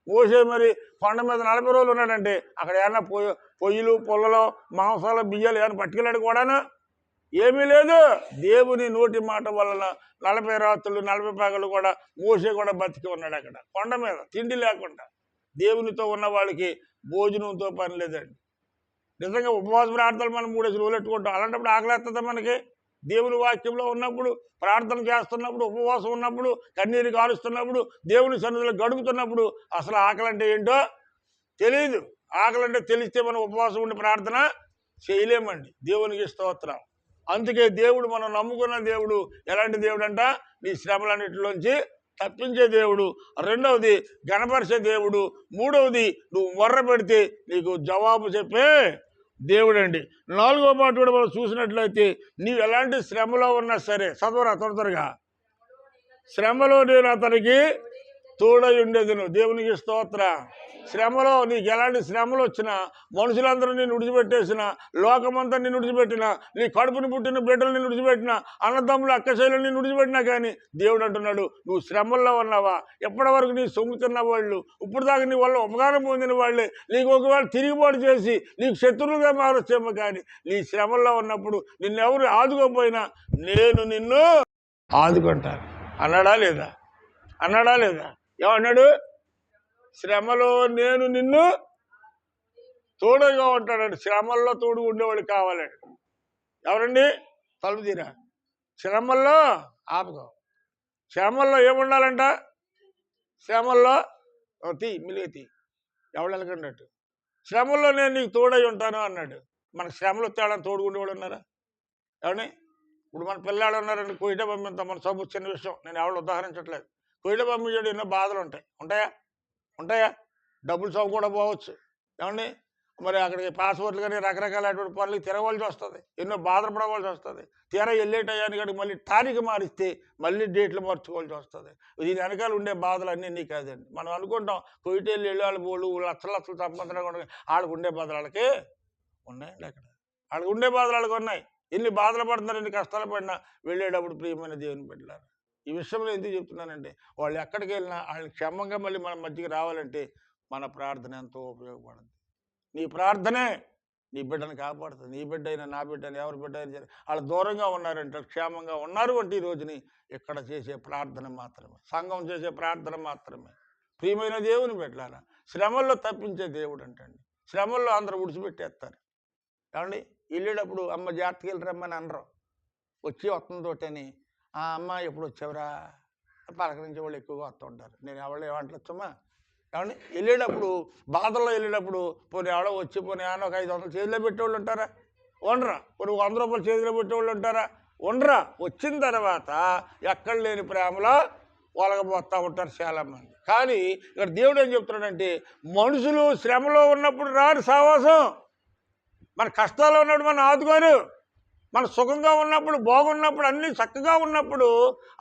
మోసే మరి కొండ మీద 40 రోజులు ఉన్నాడంటే అక్కడ ఏమన్నా పొయ్యిలు పొల్లలో మాంసాలు బియ్యాలు ఏమైనా పట్టుకెళ్ళాడు కూడాను? ఏమీ లేదు. దేవుని నోటి మాట వలన 40 రాత్రులు 40 పగలు కూడా మోసే కూడా బతికి ఉన్నాడు అక్కడ కొండ మీద, తిండి లేకుండా. దేవునితో ఉన్న వాళ్ళకి భోజనంతో పని లేదండి. నిజంగా ఉపవాస ప్రార్థనలు మనం 3 రోజులు పెట్టుకుంటాం. అలాంటప్పుడు ఆకలేస్తుందా మనకి? దేవుని వాక్యంలో ఉన్నప్పుడు, ప్రార్థన చేస్తున్నప్పుడు, ఉపవాసం ఉన్నప్పుడు, కన్నీరు కారుస్తున్నప్పుడు, దేవుని సన్నిధిలో గడుపుతున్నప్పుడు అసలు ఆకలి అంటే ఏంటో తెలియదు. ఆకలి అంటే తెలిస్తే మనం ఉపవాసం ఉండి ప్రార్థన చేయలేమండి. దేవునికి స్తోత్రం. అందుకే దేవుడు, మనం నమ్ముకున్న దేవుడు ఎలాంటి దేవుడు అంట? నీ శ్రమలన్నిటిలోంచి తప్పించే దేవుడు. రెండవది గణపరిచే దేవుడు. మూడవది నువ్వు మొర్ర పెడితే నీకు జవాబు చెప్పే దేవుడండి. 4వ మాట కూడా మనం చూసినట్లయితే నీవు ఎలాంటి శ్రమలో ఉన్నా సరే, చదవరా త్వరగా, శ్రమలో నేను అతనికి తోడై ఉండేదను. దేవునికి స్తోత్రం. శ్రమలో నీకు ఎలాంటి శ్రమలు వచ్చినా, మనుషులందరూ నిన్ను విడిచిపెట్టేసిన, లోకమంతా నిన్ను విడిచిపెట్టినా, నీ కడుపుని పుట్టిన బిడ్డలు నిన్ను విడిచిపెట్టినా, అన్నదమ్ములు అక్కశైలు నిన్ను విడిచిపెట్టినా కానీ దేవుడు అంటున్నాడు నువ్వు శ్రమల్లో ఉన్నావా? ఎప్పటి వరకు నీ సొమ్ము తిన్న వాళ్ళు, ఇప్పుడు దాకా నీ వల్ల ఉపకారం పొందిన వాళ్ళే నీకు ఒకవేళ తిరిగిబాటు చేసి నీకు శత్రువులుగా మారొచ్చేమో, కానీ నీ శ్రమల్లో ఉన్నప్పుడు నిన్నెవరు ఆదుకోకపోయినా నేను నిన్ను ఆదుకుంటాను అన్నాడా లేదా? అన్నాడా లేదా? ఏమన్నాడు? శ్రమలో నేను నిన్ను తోడుగా ఉంటాడండి. శ్రమల్లో తోడు ఉండేవాడు కావాలండి. ఎవరండి? తలుపు తీరా. శ్రమల్లో ఆపకం. శ్రమల్లో ఏముండాలంట? శ్రమల్లో మిలిగి ఎవడు వెళ్ళకండట్టు శ్రమల్లో నేను నీకు తోడై ఉంటాను అన్నాడు. మనకు శ్రమలు తేడాన్ని తోడుకుండేవాడు ఉన్నారా? ఎవరిని? ఇప్పుడు మన పిల్లాడు ఉన్నారండి, కొయిట పంపిస్తాం. మన సబ్బు చిన్న విషయం, నేను ఎవరు ఉదాహరించట్లేదు. కొయిట పంపించాడు, ఎన్నో బాధలు ఉంటాయా? డబ్బులు సౌ కూడా పోవచ్చు. ఏమండి? మరి అక్కడికి పాస్పోర్ట్లు కానీ రకరకాలటువంటి పనులకి తిరగవలసి వస్తుంది, ఎన్నో బాధలు పడవలసి వస్తుంది. తీరా వెళ్ళే టయానికి మళ్ళీ తారీఖు మారిస్తే మళ్ళీ డేట్లు మార్చుకోవాల్సి వస్తుంది. దీని వెనకాల ఉండే బాధలు అన్నీ కాదండి. మనం అనుకుంటాం కొయిటేళ్ళు వెళ్ళి వాళ్ళు లక్షలు సంపాదన వాళ్ళకు ఉండే బాధలు వాళ్ళకి ఉన్నాయండి. అక్కడ వాళ్ళకి ఉండే బాధలు వాళ్ళకి ఉన్నాయి. ఎన్ని బాధలు పడుతున్నారు, ఎన్ని కష్టాలు పడినా వెళ్ళేటప్పుడు ప్రియమైన దేవుని బిడ్డలారా, ఈ విషయంలో ఎందుకు చెప్తున్నానంటే, వాళ్ళు ఎక్కడికి వెళ్ళినా వాళ్ళని క్షేమంగా మళ్ళీ మన మధ్యకి రావాలంటే మన ప్రార్థన ఎంతో ఉపయోగపడుతుంది. నీ ప్రార్థనే నీ బిడ్డను కాపాడుతుంది. నీ బిడ్డ అయినా, నా బిడ్డ అయినా, ఎవరి బిడ్డ అయినా సరే వాళ్ళు దూరంగా ఉన్నారంటే, క్షేమంగా ఉన్నారు అంటే ఈ రోజుని ఇక్కడ చేసే ప్రార్థన మాత్రమే, సంఘం చేసే ప్రార్థన మాత్రమే. ప్రియమైన దేవుని బిడ్డలారా, శ్రమల్లో తప్పించే దేవుడు అంటండి. శ్రమల్లో అందరూ విడిచిపెట్టేస్తారు. ఏమండి? వెళ్ళేటప్పుడు అమ్మ జాగ్రత్తకి వెళ్ళి రమ్మని అనరు. వచ్చి వస్తుందోటని ఆ అమ్మ ఎప్పుడు వచ్చావురా పలకరించే వాళ్ళు ఎక్కువగా వస్తూ ఉంటారు. నేను ఎవరు ఏమంటొచ్చమ్మా? ఏమండి? వెళ్ళేటప్పుడు బాధల్లో వెళ్ళేటప్పుడు పోనీ ఎవడో వచ్చి పోనీ ఏమన్నా ఒక 500 చేతిలో పెట్టేవాళ్ళు ఉంటారా? ఉండరా. పోనీ 100 రూపాయలు చేతిలో పెట్టేవాళ్ళు ఉంటారా? ఉండరా. వచ్చిన తర్వాత ఎక్కడ లేని ప్రేమలో ఒలగబోస్తూ ఉంటారు చాలామంది. కానీ ఇక్కడ దేవుడు ఏం చెప్తున్నాడంటే, మనుషులు శ్రమలో ఉన్నప్పుడు రారు సావాసం. మన కష్టాల్లో ఉన్నప్పుడు మనం ఆదుకోరు. మన సుఖంగా ఉన్నప్పుడు, బాగున్నప్పుడు, అన్నీ చక్కగా ఉన్నప్పుడు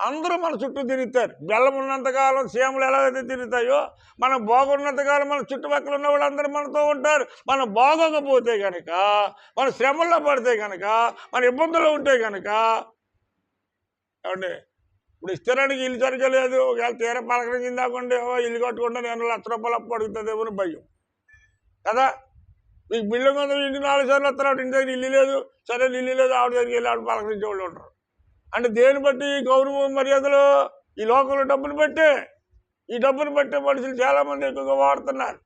అందరూ మన చుట్టూ తిరుగుతారు. బెల్లం ఉన్నంతకాలం సీమలు ఎలాగైతే తిరుగుతాయో, మనం బాగున్నంతకాలం మన చుట్టుపక్కల ఉన్న వాళ్ళు అందరూ మనతో ఉంటారు. మనం బాగోకపోతే కనుక, మన శ్రమల్లో పడితే కనుక, మన ఇబ్బందులు ఉంటే కనుక, ఏమండి ఇప్పుడు స్థిరానికి ఇల్లు సరిగలేదు, ఒకవేళ తీర పలకరించిందాకండి ఇల్లు కట్టుకుంటే నేను 1,00,000 రూపాయలు అప్పు అడుగుతుందేమో భయం కదా. మీకు బిల్డింగ్ ఉంది, ఇంటికి 4 సార్లు వస్తారు, ఇంటి దగ్గర ఇల్లు లేదు, సరే ఇల్లు లేదు, ఆవిడ దగ్గరికి వెళ్ళి ఆవిడ పలకరించే వాళ్ళు ఉంటారు. అంటే దేన్ని బట్టి గౌరవం మర్యాదలు? ఈ లోకంలో డబ్బును బట్టే. ఈ డబ్బును బట్టే మనుషులు చాలామంది ఎక్కువగా వాడుతున్నారు.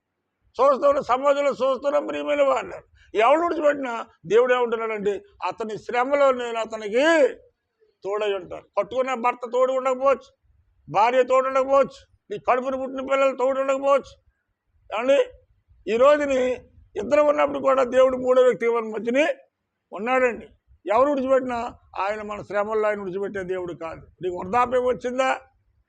సమాజంలో చూస్తున్నాం ప్రియమైన వాళ్ళు. ఎవడు విడిచిపెట్టినా దేవుడు ఏమంటున్నాడంటే, అతని శ్రమలో నేను అతనికి తోడై ఉంటాను. కట్టుకున్న భర్త తోడు ఉండకపోవచ్చు, భార్య తోడు ఉండకపోవచ్చు, నీ కడుపుని పుట్టిన పిల్లలు తోడు ఉండకపోవచ్చు. ఏమండి? ఈ రోజుని ఇద్దరు ఉన్నప్పుడు కూడా దేవుడు 3వ వ్యక్తి మన మధ్యని ఉన్నాడండి. ఎవరు విడిచిపెట్టినా ఆయన మన శ్రమల్లో ఆయన విడిచిపెట్టే దేవుడు కాదు. నీకు వృద్ధాప్యం వచ్చిందా?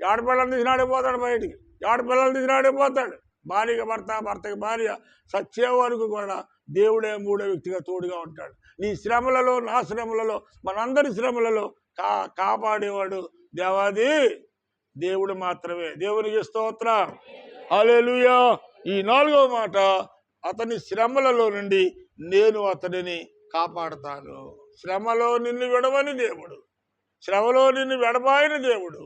ఆడపిల్లలు తీసినాడే పోతాడు బయటికి, ఆడపిల్లలు తీసినాడే పోతాడు. భార్యకి భర్త, భర్తకి భార్య, సచ్చే వరకు కూడా దేవుడే 3వ వ్యక్తిగా తోడుగా ఉంటాడు. నీ శ్రమలలో, నా శ్రమలలో, మనందరి శ్రమలలో కాపాడేవాడు దేవాది దేవుడు మాత్రమే. దేవునికి స్తోత్రం. హల్లెలూయా. ఈ 4వ మాట, అతని శ్రమలలో నుండి నేను అతడిని కాపాడుతాను. శ్రమలో నిన్ను విడవని దేవుడు, శ్రమలో నిన్ను విడబాయని దేవుడు.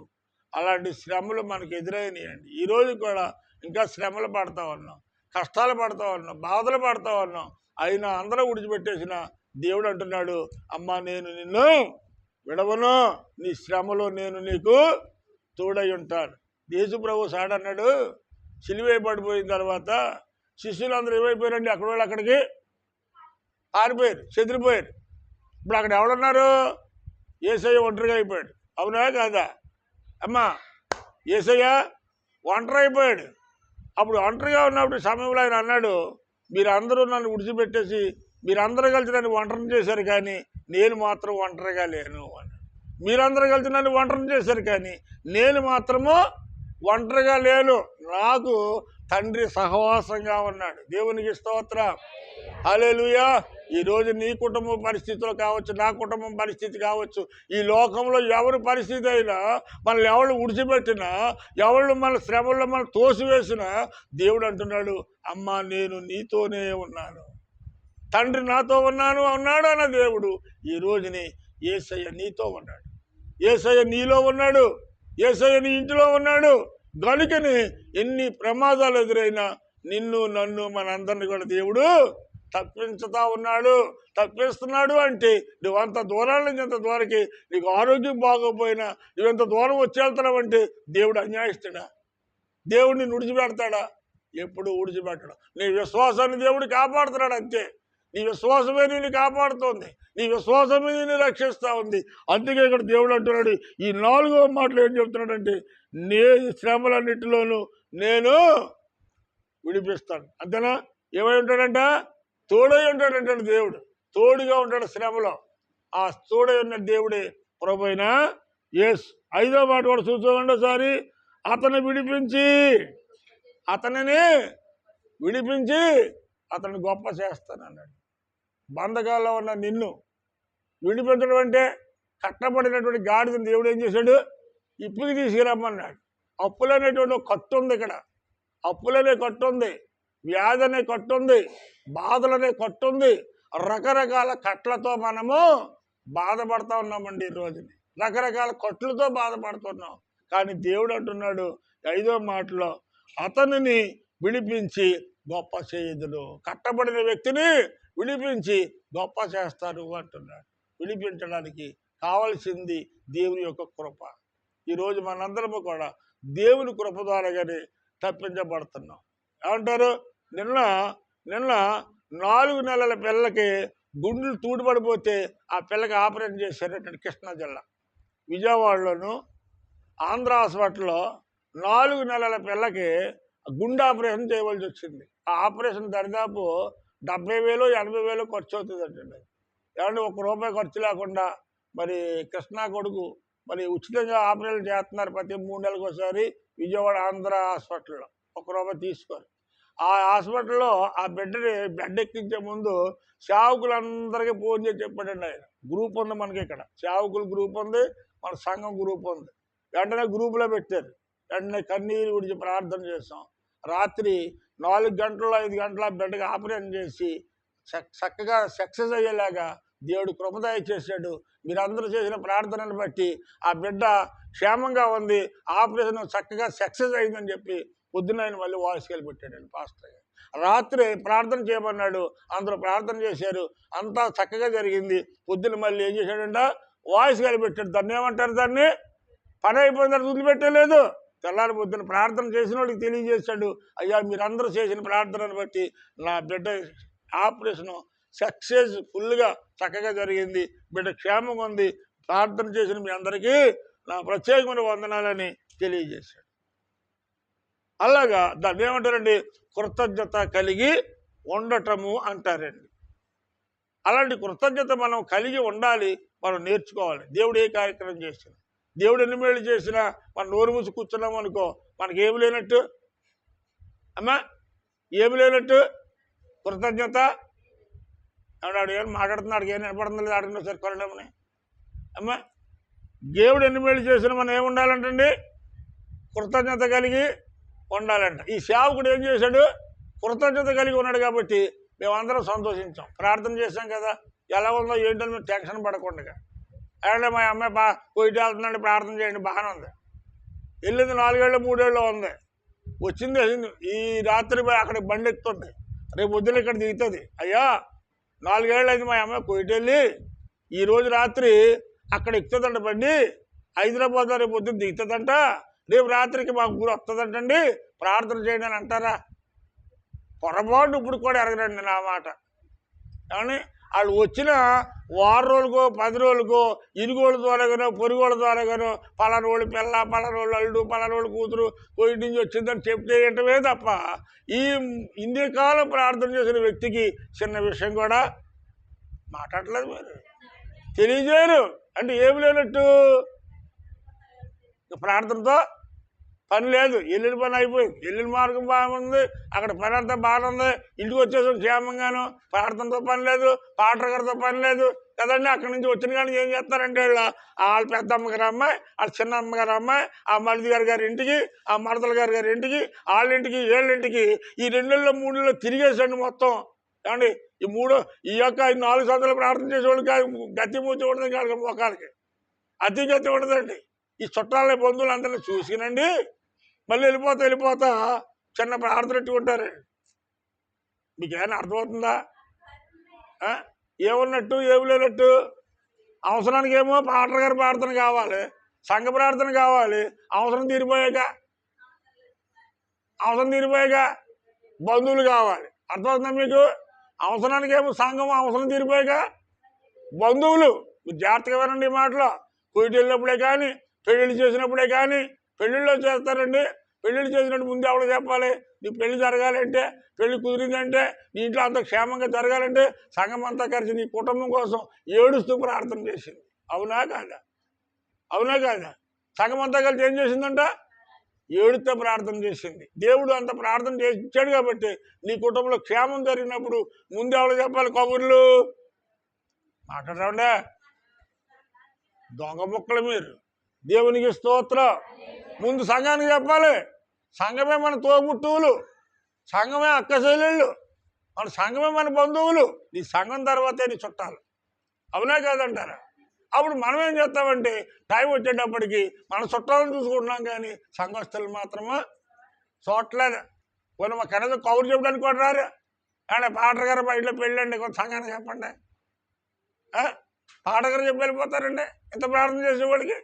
అలాంటి శ్రమలు మనకు ఎదురైనాయండి. ఈరోజు కూడా ఇంకా శ్రమలు పడతా ఉన్నాం, కష్టాలు పడతా ఉన్నాం, బాధలు పడతా ఉన్నాం. అయినా అందరూ విడిచిపెట్టేసిన దేవుడు అంటున్నాడు, అమ్మా నేను నిన్ను విడవను, నీ శ్రమలో నేను నీకు తోడై ఉంటాను. యేసు ప్రభు సాడన్నాడు, సిలువ పడిపోయిన తర్వాత శిష్యులందరూ ఏమైపోయారండి? అక్కడ వాళ్ళు అక్కడికి పారిపోయారు, చెదిరిపోయారు. ఇప్పుడు అక్కడ ఎవరున్నారు? యేసయ్య ఒంటరిగా అయిపోయాడు. అవునా కాదా అమ్మా? యేసయ్య ఒంటరి అయిపోయాడు. అప్పుడు ఒంటరిగా ఉన్నప్పుడు సమయంలో ఆయన అన్నాడు, మీరందరూ నన్ను విడిచిపెట్టేసి మీరందరూ కలిసి నన్ను ఒంటరిని చేశారు, కానీ నేను మాత్రం ఒంటరిగా లేను అన్నాడు. మీరందరూ కలిసి నన్ను ఒంటరిని చేశారు, కానీ నేను మాత్రము ఒంటరిగా లేను. నాకు తండ్రి సహవాసంగా ఉన్నాడు. దేవునికి స్తోత్రం. హల్లెలూయా. ఈరోజు నీ కుటుంబం పరిస్థితులు కావచ్చు, నా కుటుంబం పరిస్థితి కావచ్చు, ఈ లోకంలో ఎవరి పరిస్థితి అయినా మనల్ని ఎవరు విడిచిపెట్టినా, ఎవరు మన శ్రమల్లో మనం తోసివేసినా దేవుడు అంటున్నాడు, అమ్మా నేను నీతోనే ఉన్నాను, తండ్రి నాతో ఉన్నాను అన్నాడు అన్న దేవుడు ఈ రోజుని యేసయ్య నీతో ఉన్నాడు, యేసయ్య నీలో ఉన్నాడు, యేసయ్య నీ ఇంటిలో ఉన్నాడు. గనుకని ఎన్ని ప్రమాదాలు ఎదురైనా నిన్ను నన్ను మనందరినీ కూడా దేవుడు తప్పించుతా ఉన్నాడు, తప్పిస్తున్నాడు. అంటే నువ్వంత దూరాల నుంచి అంత దూరకి నీకు ఆరోగ్యం బాగోపోయినా నువ్వెంత దూరం వచ్చేళ్తున్నావంటే దేవుడు అన్యాయిస్తాడా? దేవుడిని విడిచిపెడతాడా? ఎప్పుడు విడిచిపెట్టడం. నీ విశ్వాసాన్ని దేవుడు కాపాడుతున్నాడు అంతే. నీ విశ్వాసమే నేను కాపాడుతోంది, నీ విశ్వాసమే నేను రక్షిస్తూ ఉంది. అందుకే ఇక్కడ దేవుడు అంటున్నాడు ఈ 4వ మాటలు ఏం చెప్తున్నాడంటే, నే శ్రమలన్నిటిలోనూ నేను విడిపిస్తాను. అంతేనా? ఏమై ఉంటాడంట? తోడై ఉంటాడంటే దేవుడు, తోడుగా ఉంటాడు శ్రమలో. ఆ తోడై ఉన్న దేవుడే ప్రభువైన యేసు. 5వ మాట కూడా చూసుకోండి ఒకసారి. అతన్ని విడిపించి అతన్ని గొప్ప చేస్తాను అన్నాడు. బంధకాల్లో ఉన్న నిన్ను విడిపించడం అంటే కట్టబడినటువంటి గాడిదని దేవుడు ఏం చేశాడు? ఇప్పుకి తీసుకురమ్మన్నాడు. అప్పులనేటువంటి ఒక కట్టు ఉంది ఇక్కడ, అప్పులనే కట్టు ఉంది, వ్యాధి అనే కట్టు ఉంది, బాధలనే కట్టు ఉంది. రకరకాల కట్లతో మనము బాధపడతా ఉన్నామండి ఈ రోజుని, రకరకాల కట్లతో బాధపడుతున్నాం. కానీ దేవుడు అంటున్నాడు 5వ మాటలో, అతనిని విడిపించి గొప్ప చేయుదును. కట్టబడిన వ్యక్తిని విడిపించి గొప్ప చేస్తారు అంటున్నాడు. విడిపించడానికి కావలసింది దేవుని యొక్క కృప. ఈరోజు మనందరము కూడా దేవుని కృప ద్వారాగానే తప్పించబడుతున్నాం. ఏమంటారు? నిన్న 4 నెలల పిల్లకి గుండెలు తూడిపడిపోతే ఆ పిల్లకి ఆపరేషన్ చేశారట కృష్ణా జిల్లా విజయవాడలోను. ఆంధ్ర హాస్పిటల్లో 4 నెలల పిల్లకి గుండె ఆపరేషన్ చేయవలసి వచ్చింది. ఆ ఆపరేషన్ దరిదాపు 70,000 80,000 ఖర్చు అవుతుంది అంటండి. ఏమంటే ₹1 ఖర్చు లేకుండా మరి కృష్ణా కొడుకు మరి ఉచితంగా ఆపరేషన్ చేస్తున్నారు ప్రతి 3 నెలలకు ఒకసారి విజయవాడ ఆంధ్ర హాస్పిటల్లో. ₹1 తీసుకోరు. ఆ హాస్పిటల్లో ఆ బెడ్ ఎక్కించే ముందు సేవకులందరికీ ఫోన్ చేసి చెప్పాడండి ఆయన. గ్రూప్ ఉంది మనకి ఇక్కడ, సేవకుల గ్రూప్ ఉంది, మన సంఘం గ్రూప్ ఉంది. వెంటనే గ్రూపులో పెట్టారు. వెంటనే కన్నీరు విడిచి ప్రార్థన చేసాం. రాత్రి 4 గంటలు 5 గంటల బిడ్డగా ఆపరేషన్ చేసి చక్కగా సక్సెస్ అయ్యేలాగా దేవుడు కృపదయ చేశాడు. మీరందరూ చేసిన ప్రార్థనను బట్టి ఆ బిడ్డ క్షేమంగా ఉంది, ఆపరేషన్ చక్కగా సక్సెస్ అయిందని చెప్పి పొద్దున ఆయన మళ్ళీ వాయిస్ కాల్ పెట్టాడండి పాస్టర్ గారు. రాత్రి ప్రార్థన చేయమన్నాడు, అందరూ ప్రార్థన చేశారు, అంతా చక్కగా జరిగింది. పొద్దున మళ్ళీ ఏం చేశాడంట? వాయిస్ కాల్ పెట్టాడు. దాన్ని ఏమంటారు? దాన్ని పని అయిపోయిన తర్వాత వదిలిపెట్టలేదు. తెల్లారి పొద్దున ప్రార్థన చేసిన వాళ్ళకి తెలియజేశాడు, అయ్యా మీరందరూ చేసిన ప్రార్థనను బట్టి నా బిడ్డ ఆపరేషను సక్సెస్ ఫుల్గా చక్కగా జరిగింది, బిడ్డ క్షేమంగా ఉంది, ప్రార్థన చేసిన మీ అందరికీ నా ప్రత్యేకమైన వందనాలని తెలియజేశాడు. అలాగా దాన్ని ఏమంటారండి? కృతజ్ఞత కలిగి ఉండటము అంటారండి. అలాంటి కృతజ్ఞత మనం కలిగి ఉండాలి, మనం నేర్చుకోవాలి. దేవుడు ఏ కార్యక్రమం చేసినా, దేవుడు ఎన్ని మేలు చేసినా మనం నోరు మూసి కూర్చున్నాం అనుకో, మనకేమి లేనట్టు. అమ్మా ఏమి లేనట్టు కృతజ్ఞత. ఆడు ఏం మాట్లాడుతున్నాడు, ఏం వినపడుతుంది లేదు, అడిగిన సరే కొనడమని. అమ్మా దేవుడు ఎన్ని మేలు చేసినా మనం ఏముండాలంటండి? కృతజ్ఞత కలిగి ఉండాలంట. ఈ సేవకుడు ఏం చేశాడు? కృతజ్ఞత కలిగి ఉన్నాడు కాబట్టి మేమందరం సంతోషించాం, ప్రార్థన చేశాం కదా. ఎలా ఉందో ఏంటని మేము టెన్షన్ పడకుండా, అంటే మా అమ్మాయి పోయిட்டு వెళ్తుందండి ప్రార్థన చేయండి, బాగానే ఉంది. వెళ్ళింది 4 ఏళ్ళు 3 ఏళ్ళు ఉంది, వచ్చింది. ఈ రాత్రి అక్కడికి బండి ఎక్కుతుంది, రేపు పొద్దున ఇక్కడ దిగుతుంది. అయ్యా 4 ఏళ్ళు అయింది మా అమ్మాయి పోయిட்டு వెళ్ళి, ఈరోజు రాత్రి అక్కడ ఎక్కుతుందంట బండి, హైదరాబాద్లో రేపు పొద్దున్న దిగుతుందంట, రేపు రాత్రికి మాకు ఊరు వస్తుందంటండి, ప్రార్థన చేయండి అని అంటారా? పొరపాటు ఇప్పుడు కూడా ఎరగరండి నా మాట. కానీ వాళ్ళు వచ్చిన 6 రోజులకో 10 రోజులకో ఇరుగోళ్ళ ద్వారాగానో పొరుగోళ్ళ ద్వారాగానో పలానా వాళ్ళు పిల్ల, పలానా వాళ్ళు అల్లుడు, పలానా వాళ్ళు కూతురు కోయిట్ నుంచి వచ్చిందని చెప్తే ఏంటమే తప్ప ఈ ఇన్ని కాలం ప్రార్థన చేసిన వ్యక్తికి చిన్న విషయం కూడా మాట్లాడలేదు, మీరు తెలియజేయరు. అంటే ఏమి లేనట్టు ప్రార్థనతో పని లేదు, వెళ్ళిన పని అయిపోయింది, వెళ్ళిన మార్గం బాగుంది, అక్కడ పని అంతా బాగుంది, ఇంటికి వచ్చేసి క్షేమంగాను, ప్రార్థనతో పని లేదు, పాటగారితో పని లేదు కదండి. అక్కడి నుంచి వచ్చిన కానీ ఏం చేస్తారంటే వాళ్ళ పెద్ద అమ్మగారు అమ్మాయి, వాళ్ళ చిన్న అమ్మగారు అమ్మాయి, ఆ మరిది గారి ఇంటికి, ఆ మరదల గారి ఇంటికి, వాళ్ళ ఇంటికి, వీళ్ళింటికి ఈ 2 నెలలు 3 నెలలు తిరిగేసండి మొత్తం. ఏమండి ఈ యొక్క 4 సంవత్సరాలు ప్రార్థన చేసేవాళ్ళకి గతి మూచి ఉండదు కాదు, మొక్కలకి అతి గతి ఉండదండి. ఈ చుట్టాలని బంధువులు అందరినీ చూసినండి మళ్ళీ వెళ్ళిపోతా చిన్న ప్రార్థన పెట్టుకుంటారు. మీకు ఏమైనా అర్థమవుతుందా? ఏమున్నట్టు ఏమి లేనట్టు. అవసరానికి ఏమో పాటలు గారి ప్రార్థన కావాలి, సంఘ ప్రార్థన కావాలి, అవసరం తీరిపోయాక బంధువులు కావాలి. అర్థమవుతుందా మీకు? అవసరానికి ఏమో సంఘం, అవసరం తీరిపోయాక బంధువులు. మీరు జాగ్రత్తగా వినండి ఈ మాటలో. కోయిటి వెళ్ళినప్పుడే కానీ, పెళ్ళిళ్ళు చేసినప్పుడే కానీ. పెళ్ళిళ్ళు చేస్తారండి, పెళ్ళిళ్ళు చేసినట్టు ముందు ఎవడో చెప్పాలి. నీ పెళ్లి జరగాలంటే, పెళ్లి కుదిరిందంటే, నీ ఇంట్లో అంత క్షేమంగా జరగాలంటే సంఘం అంతా కలిసి నీ కుటుంబం కోసం ఏడుస్తూ ప్రార్థన చేసింది. అవునా కాదా? సంఘం అంతా కలిసి ఏం చేసిందంట? ఏడుతో ప్రార్థన చేసింది. దేవుడు అంత ప్రార్థన చేసి ఇచ్చాడు కాబట్టి నీ కుటుంబంలో క్షేమం జరిగినప్పుడు ముందు ఎవడో చెప్పాలి కబుర్లు. మాట్లాడండి దొంగ ముక్కలు మీరు. దేవునికి స్తోత్రం. ముందు సంఘానికి చెప్పాలి. సంఘమే మన తోబుట్టువులు, సంఘమే అక్క చెల్లెళ్ళు, మన సంఘమే మన బంధువులు. నీ సంఘం తర్వాతే నీ చుట్టాలు. అవునా కాదంటారా? అప్పుడు మనం ఏం చేస్తామంటే టైం వచ్చేటప్పటికి మన చుట్టాలను చూసుకుంటున్నాం కానీ సంఘస్థులు మాత్రమా చూడట్లేదు. కొన్ని మా కనీసం కౌరు చెప్పడానికి కూడా రారు. అంటే పాటగారు బయటలో పెళ్ళండి, కొంత సంఘానికి చెప్పండి. పాటగారు చెప్పి వెళ్ళిపోతారండి ఇంత ప్రార్థన చేసేవాడికి.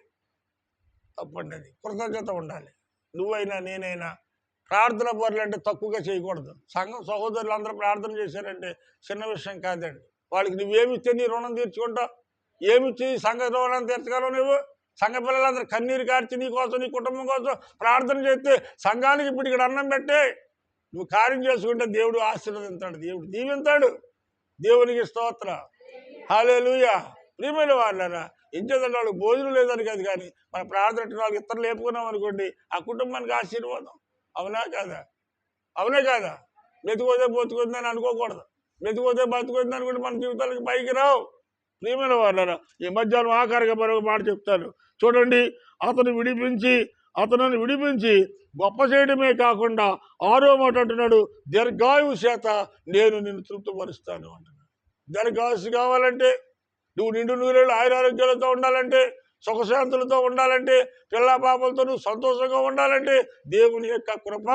తప్పండి, అది కృతజ్ఞత ఉండాలి. నువ్వైనా నేనైనా ప్రార్థన పనులు అంటే తక్కువగా చేయకూడదు. సంఘం సహోదరులు అందరూ ప్రార్థన చేశారంటే చిన్న విషయం కాదండి. వాళ్ళకి నువ్వేమిస్తే నీ రుణం తీర్చుకుంటావు? ఏమిచ్చి సంఘ రుణం తీర్చగలవు నువ్వు? సంఘ పిల్లలందరూ కన్నీరు కార్చి నీ కోసం, నీ కుటుంబం కోసం ప్రార్థన చేస్తే సంఘానికి ఇప్పుడు ఇక్కడ అన్నం పెట్టే నువ్వు కార్యం చేసుకుంటే దేవుడు ఆశీర్వదిస్తాడు, దేవుడు దీవిస్తాడు. దేవునికి స్తోత్రం. హల్లెలూయా. ప్రియమైన వాళ్ళరా, ఎంచేదంటే వాళ్ళకి భోజనం లేదని కాదు, కానీ మన ప్రార్థన వాళ్ళకి ఇతరులు లేపుకున్నాం అనుకోండి, ఆ కుటుంబానికి ఆశీర్వాదం. అవునా కాదా? మెతుకోతే బతుకుందని అనుకోకూడదు, మెతుకోతే బతుకుంది అనుకుంటే మన జీవితాలకి పైకి రావు. ప్రియమైన వాళ్ళరా, ఈ మధ్యాహ్నం ఆఖరిగా మరొక మాట చెప్తాను చూడండి. అతనిని విడిపించి గొప్ప చేయడమే కాకుండా 6వ మాట అంటున్నాడు, దీర్ఘాయువు చేత నేను నిన్ను తృప్తిపరుస్తాను అంటున్నాడు. దీర్ఘాయుసు కావాలంటే, నువ్వు నిండు నూరేళ్ళు ఆయురారోగ్యాలతో ఉండాలంటే, సుఖశాంతులతో ఉండాలంటే, పిల్ల పాపలతో నువ్వు సంతోషంగా ఉండాలంటే దేవుని యొక్క కృప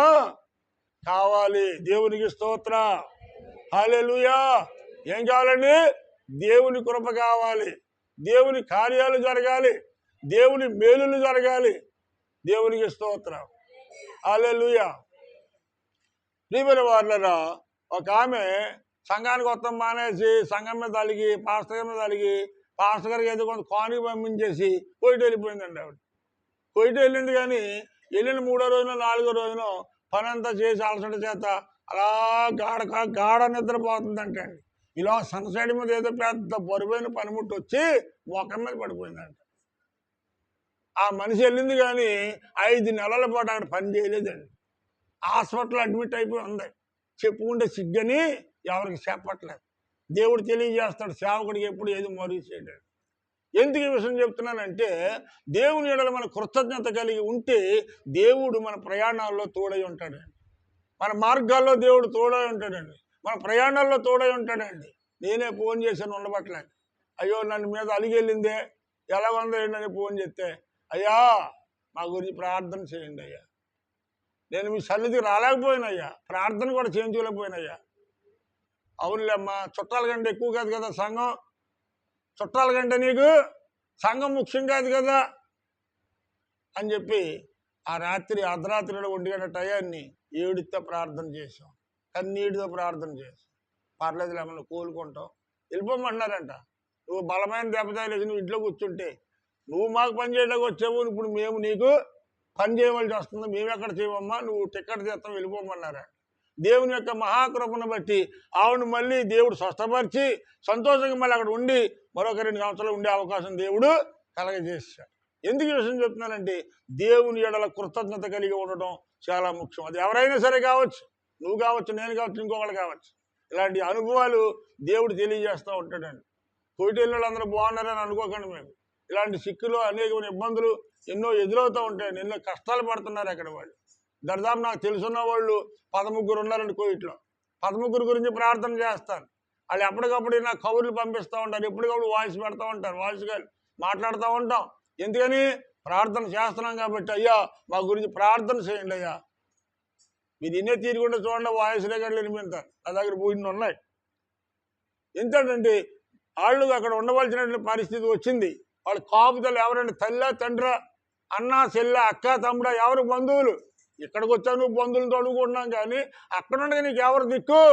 కావాలి. దేవునికి స్తోత్రం. హల్లెలూయా. ఏం కావాలండి? దేవుని కృప కావాలి, దేవుని కార్యాలు జరగాలి, దేవుని మేలులు జరగాలి. దేవునికి స్తోత్రం. హల్లెలూయా. ప్రియమైన వాళ్ళరా, ఒక ఆమె సంఘానికి మొత్తం మానేసి సంఘం మీద అలిగి, పాస్టర్ మీద అలిగి, పాస్టర్ గారికి ఏదో కొంత కానుక పంపించేసి కోయిట వెళ్ళిపోయిందండి. ఆవిడ కోయిట వెళ్ళింది, కానీ వెళ్ళిన 3వ రోజున 4వ రోజున పని అంతా చేసి అలసట చేత అలా గాఢ నిద్రపోతుందంటే అండి. ఇలా సన్సైడ్ మీద ఏదో పెద్ద బరువైన పనిముట్టు వచ్చి మొఖం మీద పడిపోయిందంట. ఆ మనిషి వెళ్ళింది, కానీ 5 నెలల పాటు అక్కడ పని చేయలేదండి. హాస్పిటల్ అడ్మిట్ అయిపోయి ఉంది. చెప్పుకుంటే సిగ్గని ఎవరికి చెప్పట్లేదు. దేవుడు తెలియజేస్తాడు సేవకుడికి ఎప్పుడు ఏది మరుగు చేయడాడు. ఎందుకు ఈ విషయం చెప్తున్నానంటే, దేవుని ఎడల మన కృతజ్ఞత కలిగి ఉంటే దేవుడు మన ప్రయాణాల్లో తోడై ఉంటాడండి. మన మార్గాల్లో దేవుడు తోడై ఉంటాడండి. మన ప్రయాణాల్లో తోడై ఉంటాడండి. నేనే ఫోన్ చేశాను ఉండబట్టలేక, అయ్యో నన్ను మీద అలిగెళ్ళిందే, ఎలా ఉందండి అని ఫోన్ చేస్తే, అయ్యా మా గురించి ప్రార్థన చేయండి అయ్యా, నేను మీ సన్నిధికి రాలేకపోయినయ్యా, ప్రార్థన కూడా చేయించుకోలేకపోయినయ్యా. అవునులేమ్మా, చుట్టాల కంటే ఎక్కువ కాదు కదా సంఘం, చుట్టాల కంటే నీకు సంఘం ముఖ్యం కాదు కదా అని చెప్పి ఆ రాత్రి అర్ధరాత్రి 1 గంట టయాన్ని ఏడుతో ప్రార్థన చేసాం, కన్నీటితో ప్రార్థన చేసాం. పర్లేదు లేమన్నా కోలుకుంటాం, వెళ్ళిపోమంటున్నారంట. నువ్వు బలమైన దెబ్బతాయిలేసి నువ్వు ఇంట్లో కూర్చుంటే నువ్వు మాకు పని చేయడానికి వచ్చావు, ఇప్పుడు మేము నీకు పని చేయవలసి వస్తుంది, మేమెక్కడ చేయమమ్మా, నువ్వు టికెట్ తీస్తాం వెళ్ళిపోమన్నారా. దేవుని యొక్క మహాకృపను బట్టి ఆవిడ మళ్ళీ దేవుడు స్వస్థపరిచి సంతోషంగా మళ్ళీ అక్కడ ఉండి మరొక 2 సంవత్సరాలు ఉండే అవకాశం దేవుడు కలగజేశాడు. ఎందుకు ఈ విషయం చెప్తున్నానంటే దేవుని ఎడల కృతజ్ఞత కలిగి ఉండడం చాలా ముఖ్యం. అది ఎవరైనా సరే కావచ్చు, నువ్వు కావచ్చు, నేను కావచ్చు, ఇంకొకళ్ళు కావచ్చు. ఇలాంటి అనుభవాలు దేవుడు తెలియజేస్తూ ఉంటాడండి. కోయిటెళ్ళ వాళ్ళందరూ బాగున్నారని అనుకోకండి. మేము ఇలాంటి సిక్కులు అనేకమైన ఇబ్బందులు ఎన్నో ఎదురవుతూ ఉంటాయండి. ఎన్నో కష్టాలు పడుతున్నారు అక్కడ వాళ్ళు. దరిదాపు నాకు తెలుసున్న వాళ్ళు 13 ఉన్నారండి కోయిట్లో. 13 గురించి ప్రార్థన చేస్తాను. వాళ్ళు ఎప్పటికప్పుడు నాకు కబుర్లు పంపిస్తూ ఉంటారు, ఎప్పటికప్పుడు వాయిస్ పెడతా ఉంటారు, వాయిస్ కాల్ మాట్లాడుతూ ఉంటాం. ఎందుకని? ప్రార్థన చేస్తున్నాం కాబట్టి. అయ్యా మా గురించి ప్రార్థన చేయండి అయ్యా. మీరు ఇన్నే తీరుకుంటే చూడండి, వాయిస్ రికార్డులు వినిపిస్తారు. నా దగ్గర పోయిన ఉన్నాయి. ఎందుకంటే వాళ్ళు అక్కడ ఉండవలసినటువంటి పరిస్థితి వచ్చింది. వాళ్ళు కాపుదలు ఎవరంటే తల్లి తండ్రి, అన్న చెల్ల, అక్క తమ్ముడ, ఎవరు బంధువులు. ఇక్కడికి వచ్చావు నువ్వు బంధువులతో అడుగుకుంటున్నాం, కానీ అక్కడ ఉండగా నీకు ఎవరు దిక్కు?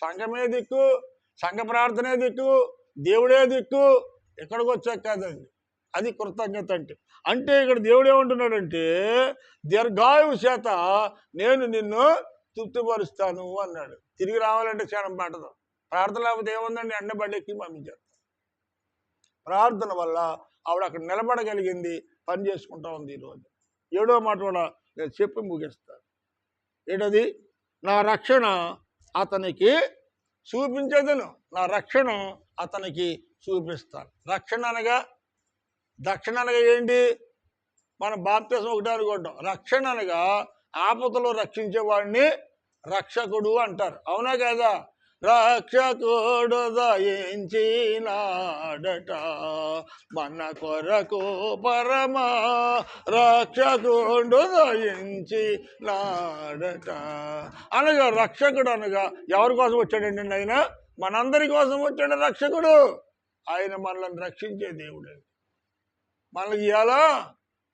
సంఘమే దిక్కు, సంఘ ప్రార్థనే దిక్కు, దేవుడే దిక్కు. ఇక్కడికి వచ్చాక కాదు అది. అది కృతజ్ఞత అంటే. అంటే ఇక్కడ దేవుడు ఏమంటున్నాడంటే దీర్ఘాయువు చేత నేను నిన్ను తృప్తిపరుస్తాను అన్నాడు. తిరిగి రావాలంటే క్షణం పట్టదు. ప్రార్థన లేకపోతే ఏముందండి, ఎండబడ్డెక్కి పంపించారు. ప్రార్థన వల్ల ఆవిడ అక్కడ నిలబడగలిగింది, పని చేసుకుంటా ఉంది. ఈరోజు 7వ మాట కూడా నేను చెప్పి ముగిస్తాను. ఏంటది? నా రక్షణ అతనికి చూపించదును, నా రక్షణ అతనికి చూపిస్తాను. రక్షణ అనగా ఏంటి? మన బాప్తిసం ఒకటే అనుకుంటాం. రక్షణ అనగా ఆపదలో రక్షించేవాడిని రక్షకుడు అంటారు. అవునా కదా? రక్షకుడు దయించినాడట మన కొరకు పరమ రక్షకుడు దయించినాడట. అనగా రక్షకుడు అనగా ఎవరి కోసం వచ్చాడండి? ఆయన మనందరి కోసం వచ్చాడు రక్షకుడు. ఆయన మనల్ని రక్షించే దేవుడు. మనకి ఇలా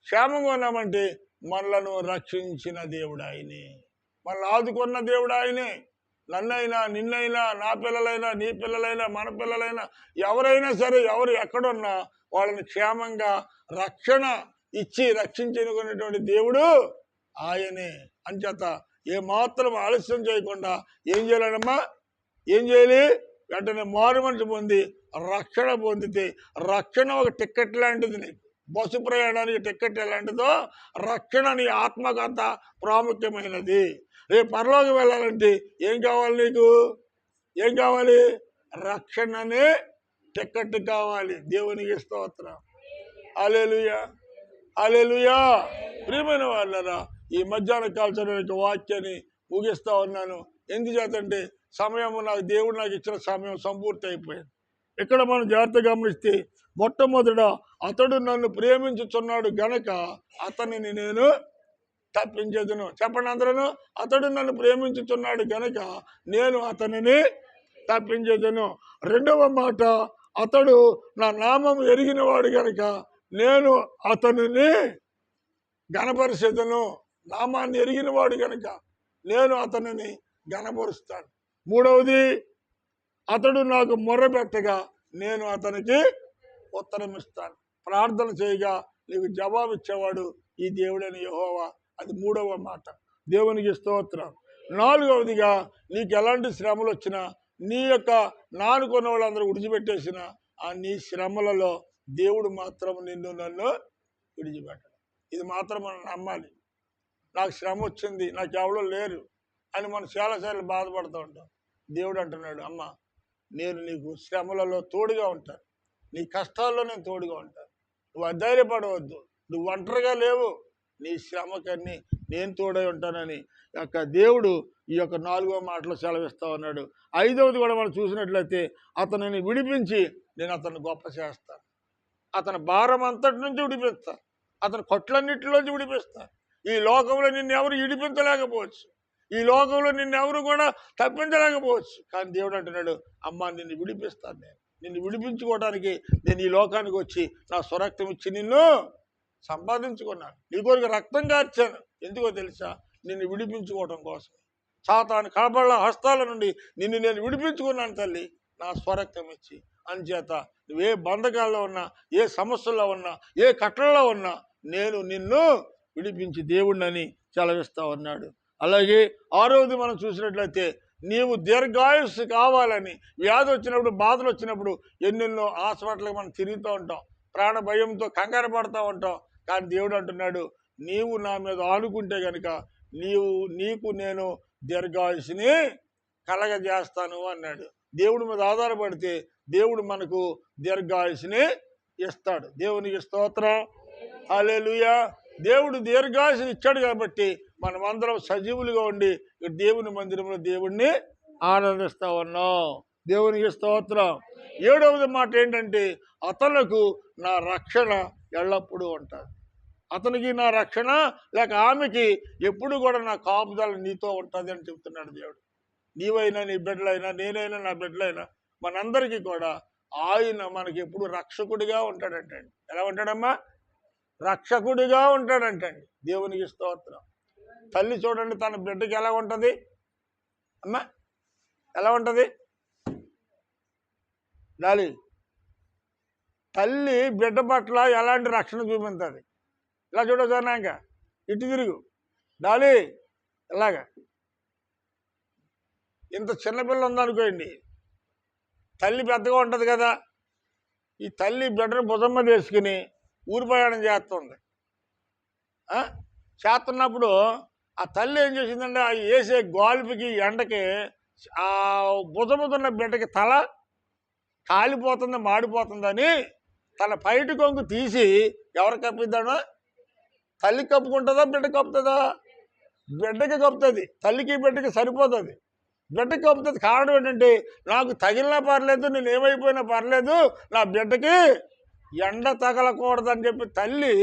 క్షేమంగా ఉన్నామంటే మనలను రక్షించిన దేవుడు ఆయనే, మనల్ని ఆదుకున్న దేవుడు ఆయనే. నన్నైనా, నిన్నైనా, నా పిల్లలైనా, నీ పిల్లలైనా, మన పిల్లలైనా, ఎవరైనా సరే, ఎవరు ఎక్కడున్నా వాళ్ళని క్షేమంగా రక్షణ ఇచ్చి రక్షించుకునేటువంటి దేవుడు ఆయనే. అంచేత ఏమాత్రం ఆలస్యం చేయకుండా ఏం చేయాలమ్మా? ఏం చేయాలి? వెంటనే మారు మనసు పొంది రక్షణ పొందితే, రక్షణ ఒక టిక్కెట్ లాంటిది. నీకు బస్సు ప్రయాణానికి టిక్కెట్ ఎలాంటిదో రక్షణ నీ ఆత్మకు అంత ప్రాముఖ్యమైనది. రేపు పరలోకి వెళ్ళాలంటే ఏం కావాలి? నీకు ఏం కావాలి? రక్షణనే టిక్కెట్ కావాలి. దేవునికి స్తోత్రం. హల్లెలూయా, హల్లెలూయా. ప్రియమైన వాళ్ళరా, ఈ మధ్యాహ్న కాల్చడానికి వాక్యాన్ని ముగిస్తా ఉన్నాను. ఎందుచేతంటే నాకు దేవుడు నాకు ఇచ్చిన సమయం సంపూర్తి అయిపోయింది. ఇక్కడ మనం జాగ్రత్తగా గమనిస్తే మొట్టమొదట అతడు నన్ను ప్రేమించుచున్నాడు గనక అతనిని నేను తప్పించేదను. చెప్పండి అందరూ. అతడు నన్ను ప్రేమించుచున్నాడు గనక నేను అతనిని తప్పించేదను. 2వ మాట, అతడు నా నామం ఎరిగినవాడు గనక నేను అతనిని ఘనపరిచేదను. నామాన్ని ఎరిగినవాడు గనక నేను అతనిని ఘనపరుస్తాను. 3వది, అతడు నాకు మొర్రపెట్టగా నేను అతనికి ఉత్తరం ఇస్తాను. ప్రార్థన చేయగా నీకు జవాబు ఇచ్చేవాడు ఈ దేవుడైన యెహోవా. అది 3వ మాట. దేవునికి స్తోత్రం. 4వదిగా నీకు ఎలాంటి శ్రమలు వచ్చినా, నీ యొక్క నానుకున్న వాళ్ళందరూ విడిచిపెట్టేసిన ఆ నీ శ్రమలలో దేవుడు మాత్రం నన్ను విడిచిపెట్టడు. ఇది మాత్రం మనం నమ్మాలి. నాకు శ్రమ వచ్చింది, నాకు ఎవరో లేరు అని మనం చాలాసార్లు బాధపడుతూ ఉంటాం. దేవుడు అంటున్నాడు, అమ్మ నేను నీకు శ్రమలలో తోడుగా ఉంటాను, నీ కష్టాల్లో నేను తోడుగా ఉంటాను. నువ్వు అధైర్యపడవద్దు, నువ్వు ఒంటరిగా లేవు, నీ శ్రమకన్నీ నేను తోడై ఉంటానని యొక్క దేవుడు ఈ యొక్క 4వ మాటలో సెలవిస్తా ఉన్నాడు. 5వది కూడా మనం చూసినట్లయితే అతనిని విడిపించి నేను అతన్ని గొప్ప చేస్తాను. అతని భారం అంతటి నుంచి విడిపిస్తాను, అతని కొట్లన్నిటిలోంచి విడిపిస్తాను. ఈ లోకంలో నిన్నెవరు విడిపించలేకపోవచ్చు, ఈ లోకంలో నిన్నెవరు కూడా తప్పించలేకపోవచ్చు. కానీ దేవుడు అంటున్నాడు, అమ్మ నిన్ను విడిపిస్తాను. నిన్ను విడిపించుకోవడానికి నేను ఈ లోకానికి వచ్చి నా స్వరక్తం ఇచ్చి నిన్ను సంపాదించుకున్నాను. నీ కొరకు రక్తం కార్చాను. ఎందుకో తెలుసా? నిన్ను విడిపించుకోవడం కోసం. సాతాను కనబడల హస్తాల నుండి నిన్ను నేను విడిపించుకున్నాను తల్లి, నా స్వరక్తం ఇచ్చి. అంచేత నువ్వే బంధకాల్లో ఉన్నా, ఏ సమస్యల్లో ఉన్నా, ఏ కట్టల్లో ఉన్నా నేను నిన్ను విడిపించి దేవుడినని సెలవిస్తా ఉన్నాడు. అలాగే 6వది మనం చూసినట్లయితే నీవు దీర్ఘాయుస్సు కావాలని, వ్యాధి వచ్చినప్పుడు, బాధలు వచ్చినప్పుడు ఎన్నెన్నో హాస్పిటల్కి మనం తిరుగుతూ ఉంటాం, ప్రాణ భయంతో కంగారు పడుతూ ఉంటాం. కానీ దేవుడు అంటున్నాడు, నీవు నా మీద ఆనుకుంటే గనుక నీకు నేను దీర్ఘాయుషుని కలగజేస్తాను అన్నాడు. దేవుడి మీద ఆధారపడితే దేవుడు మనకు దీర్ఘాయుషుని ఇస్తాడు. దేవునికి స్తోత్రం, హల్లెలూయా. దేవుడు దీర్ఘాయుషుని ఇచ్చాడు కాబట్టి మనం అందరం సజీవులుగా ఉండి దేవుని మందిరంలో దేవుణ్ణి ఆనందిస్తా ఉన్నాం. దేవునికి స్తోత్రం. 7వ మాట ఏంటంటే, అతనికి నా రక్షణ ఎల్లప్పుడూ ఉంటుంది. అతనికి నా రక్షణ లేక ఆమెకి ఎప్పుడు కూడా నా కాపుదల నీతో ఉంటుంది అని చెప్తున్నాడు దేవుడు. నీవైనా నీ బిడ్డలైనా నేనైనా నా బిడ్డలైనా మనందరికీ కూడా ఆయన మనకి ఎప్పుడు రక్షకుడిగా ఉంటాడంటండి. ఎలా ఉంటాడమ్మా? రక్షకుడిగా ఉంటాడంటండి. దేవునికి స్తోత్రం. తల్లి చూడండి, తన బిడ్డకి ఎలా ఉంటుంది అమ్మా? ఎలా ఉంటుంది డాలి? తల్లి బిడ్డ పట్ల ఎలాంటి రక్షణ చూపింతుంది? ఇలా చూడొచ్చానా, ఇంకా ఇటు తిరుగు డాలి, ఇలాగా. ఇంత చిన్నపిల్ల ఉందనుకోండి, తల్లి పెద్దగా ఉంటుంది కదా, ఈ తల్లి బిడ్డను భుజం మీద వేసుకుని ఊరి ప్రయాణం చేస్తుంది. చేస్తున్నప్పుడు ఆ తల్లి ఏం చేసిందంటే, ఆ వేసే గాల్పుకి ఎండకి ఆ భుజముతున్న బిడ్డకి తల కాలిపోతుంది, మాడిపోతుందని తన పైటి కొంగు తీసి ఎవరు కప్పిద్దాడో? తల్లి కప్పుకుంటుందా, బిడ్డ కప్పుతుందా? బిడ్డకి కప్పుతుంది. తల్లికి బిడ్డకి సరిపోతుంది, బిడ్డకి కప్పుతుంది. కారణం ఏంటంటే, నాకు తగిలినా పర్లేదు, నేను ఏమైపోయినా పర్లేదు, నా బిడ్డకి ఎండ తగలకూడదని చెప్పి తల్లి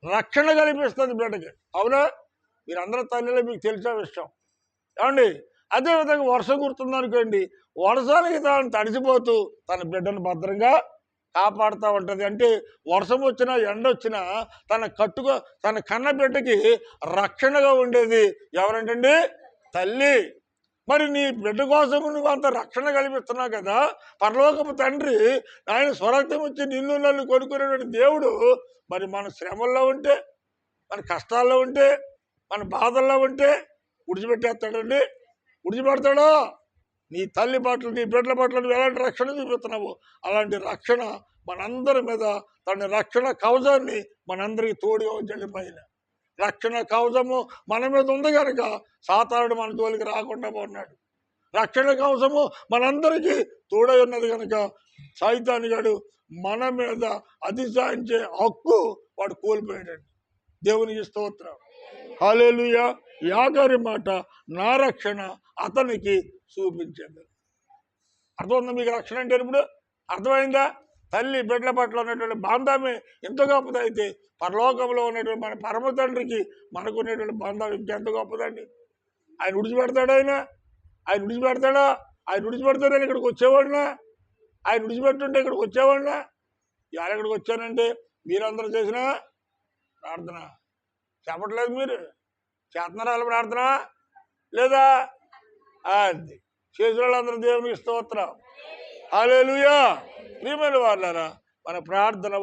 రక్షణ కల్పిస్తుంది బిడ్డకి. అవునా? మీరందరూ తల్లిలో మీకు తెలిసిన విషయం ఏమండి? అదేవిధంగా వర్షం కుడుతుందనుకోండి, వర్షానికి తాను తడిసిపోతూ తన బిడ్డను భద్రంగా కాపాడుతూ ఉంటుంది. అంటే వర్షం వచ్చినా ఎండ వచ్చినా తన కన్న బిడ్డకి రక్షణగా ఉండేది ఎవరంటండి? తల్లి. మరి నీ బిడ్డ కోసం నువ్వు అంత రక్షణ కల్పిస్తున్నావు కదా. పరలోకపు తండ్రి ఆయన స్వరక్తం వచ్చి నిన్ను నన్ను కొనుక్కునేటువంటి దేవుడు మరి మన శ్రమల్లో ఉంటే, మన కష్టాల్లో ఉంటే, మన బాధల్లో ఉంటే విడిచిపెట్టేస్తాడండి? విడిచిపెడతాడో? నీ తల్లి పట్ల నీ బిడ్డల పట్ల నువ్వు ఎలాంటి రక్షణ చూపిస్తున్నావు, అలాంటి రక్షణ మనందరి మీద, తన రక్షణ కవచాన్ని మనందరికీ తోడుగా ఉంచండి. పైన రక్షణ కవచము మన మీద ఉంది కనుక సాతానుడు మన జోలికి రాకుండా ఉన్నాడు. రక్షణ కవచము మనందరికీ తోడై ఉన్నది కనుక సైతానుగాడు మన మీద అతిశయించే హక్కు వాడు కోల్పోయాడండి. దేవునికి స్తోత్రం, హల్లెలూయా. యాగారి మాట, నా రక్షణ అతనికి చూపించండి. అర్థమైందా మీకు? రక్షణ అంటే ఇప్పుడు అర్థమైందా? తల్లి బిడ్డల పట్ల ఉన్నటువంటి బాంధవ్యం ఎంత గొప్పది అయితే, పరలోకంలో ఉన్నటువంటి మన పరమ తండ్రికి మనకు ఉన్నటువంటి బాంధవ్యం ఇంకెంత గొప్పదండి. ఆయన విడిచిపెడతాడు? ఆయన విడిచిపెడతాడా? ఆయన విడిచిపెడతాడు ఇక్కడికి వచ్చేవాడినా? ఆయన విడిచిపెట్టుంటే ఇక్కడికి వచ్చేవాడినా? ఇవాళ ఇక్కడికి వచ్చానంటే మీరందరూ చేసిన ప్రార్థన చెప్పట్లేదు. మీరు చేస్తున్నారా ప్రార్థన లేదా? అది చేసిన వాళ్ళందరూ దేవునికి స్తోత్రం, హల్లెలూయా. ప్రియమైన వాళ్ళారా, మన ప్రార్థన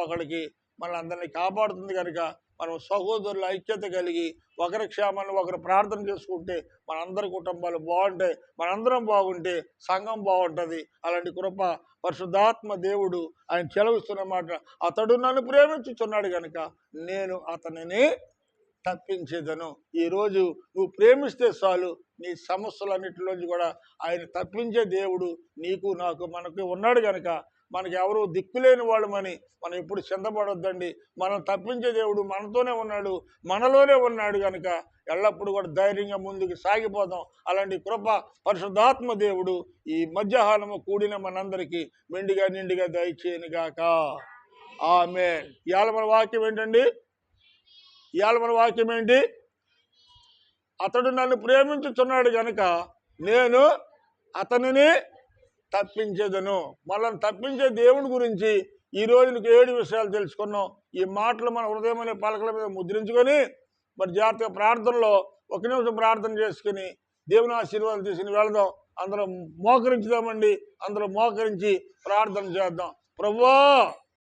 ఒకడికి మనందరినీ కాపాడుతుంది కనుక మనం సహోదరుల ఐక్యత కలిగి ఒకరి క్షేమాన్ని ఒకరు ప్రార్థన చేసుకుంటే మనందరి కుటుంబాలు బాగుంటాయి, మనందరం బాగుంటే సంఘం బాగుంటుంది. అలాంటి కృప పరిశుద్ధాత్మ దేవుడు ఆయన చెలవిస్తున్న మాట, అతడు నన్ను ప్రేమించుచున్నాడు కనుక నేను అతనిని తప్పించేదను. ఈరోజు నువ్వు ప్రేమిస్తే చాలు, నీ సమస్యలన్నింటిలోంచి కూడా ఆయన తప్పించే దేవుడు నీకు నాకు మనకు ఉన్నాడు కనుక మనకి ఎవరు దిక్కులేని వాళ్ళమని మనం ఎప్పుడు చింతపడొద్దండి. మనం తప్పించే దేవుడు మనతోనే ఉన్నాడు, మనలోనే ఉన్నాడు కనుక ఎల్లప్పుడూ కూడా ధైర్యంగా ముందుకు సాగిపోదాం. అలాంటి కృప పరిశుద్ధాత్మ దేవుడు ఈ మధ్యాహ్నము కూడిన మనందరికీ మెండిగా నిండిగా దయచేయనుగాక. ఆమేన్. ఇవాళ మన వాక్యం ఏంటండి? ఇవాళ మన వాక్యం ఏంటి? అతడు నన్ను ప్రేమించుచున్నాడు కనుక నేను అతనిని తప్పించేదను. మనల్ని తప్పించే దేవుని గురించి ఈరోజు నీకు 7 విషయాలు తెలుసుకున్నాం. ఈ మాటలు మన హృదయం అనే పలకల మీద ముద్రించుకొని మరి జాగ్రత్తగా ప్రార్థనలో 1 నిమిషం ప్రార్థన చేసుకుని దేవుని ఆశీర్వాదాలు తీసుకుని వెళదాం. అందరం మోకరించుదామండి. అందరం మోకరించి ప్రార్థన చేద్దాం. ప్రభువా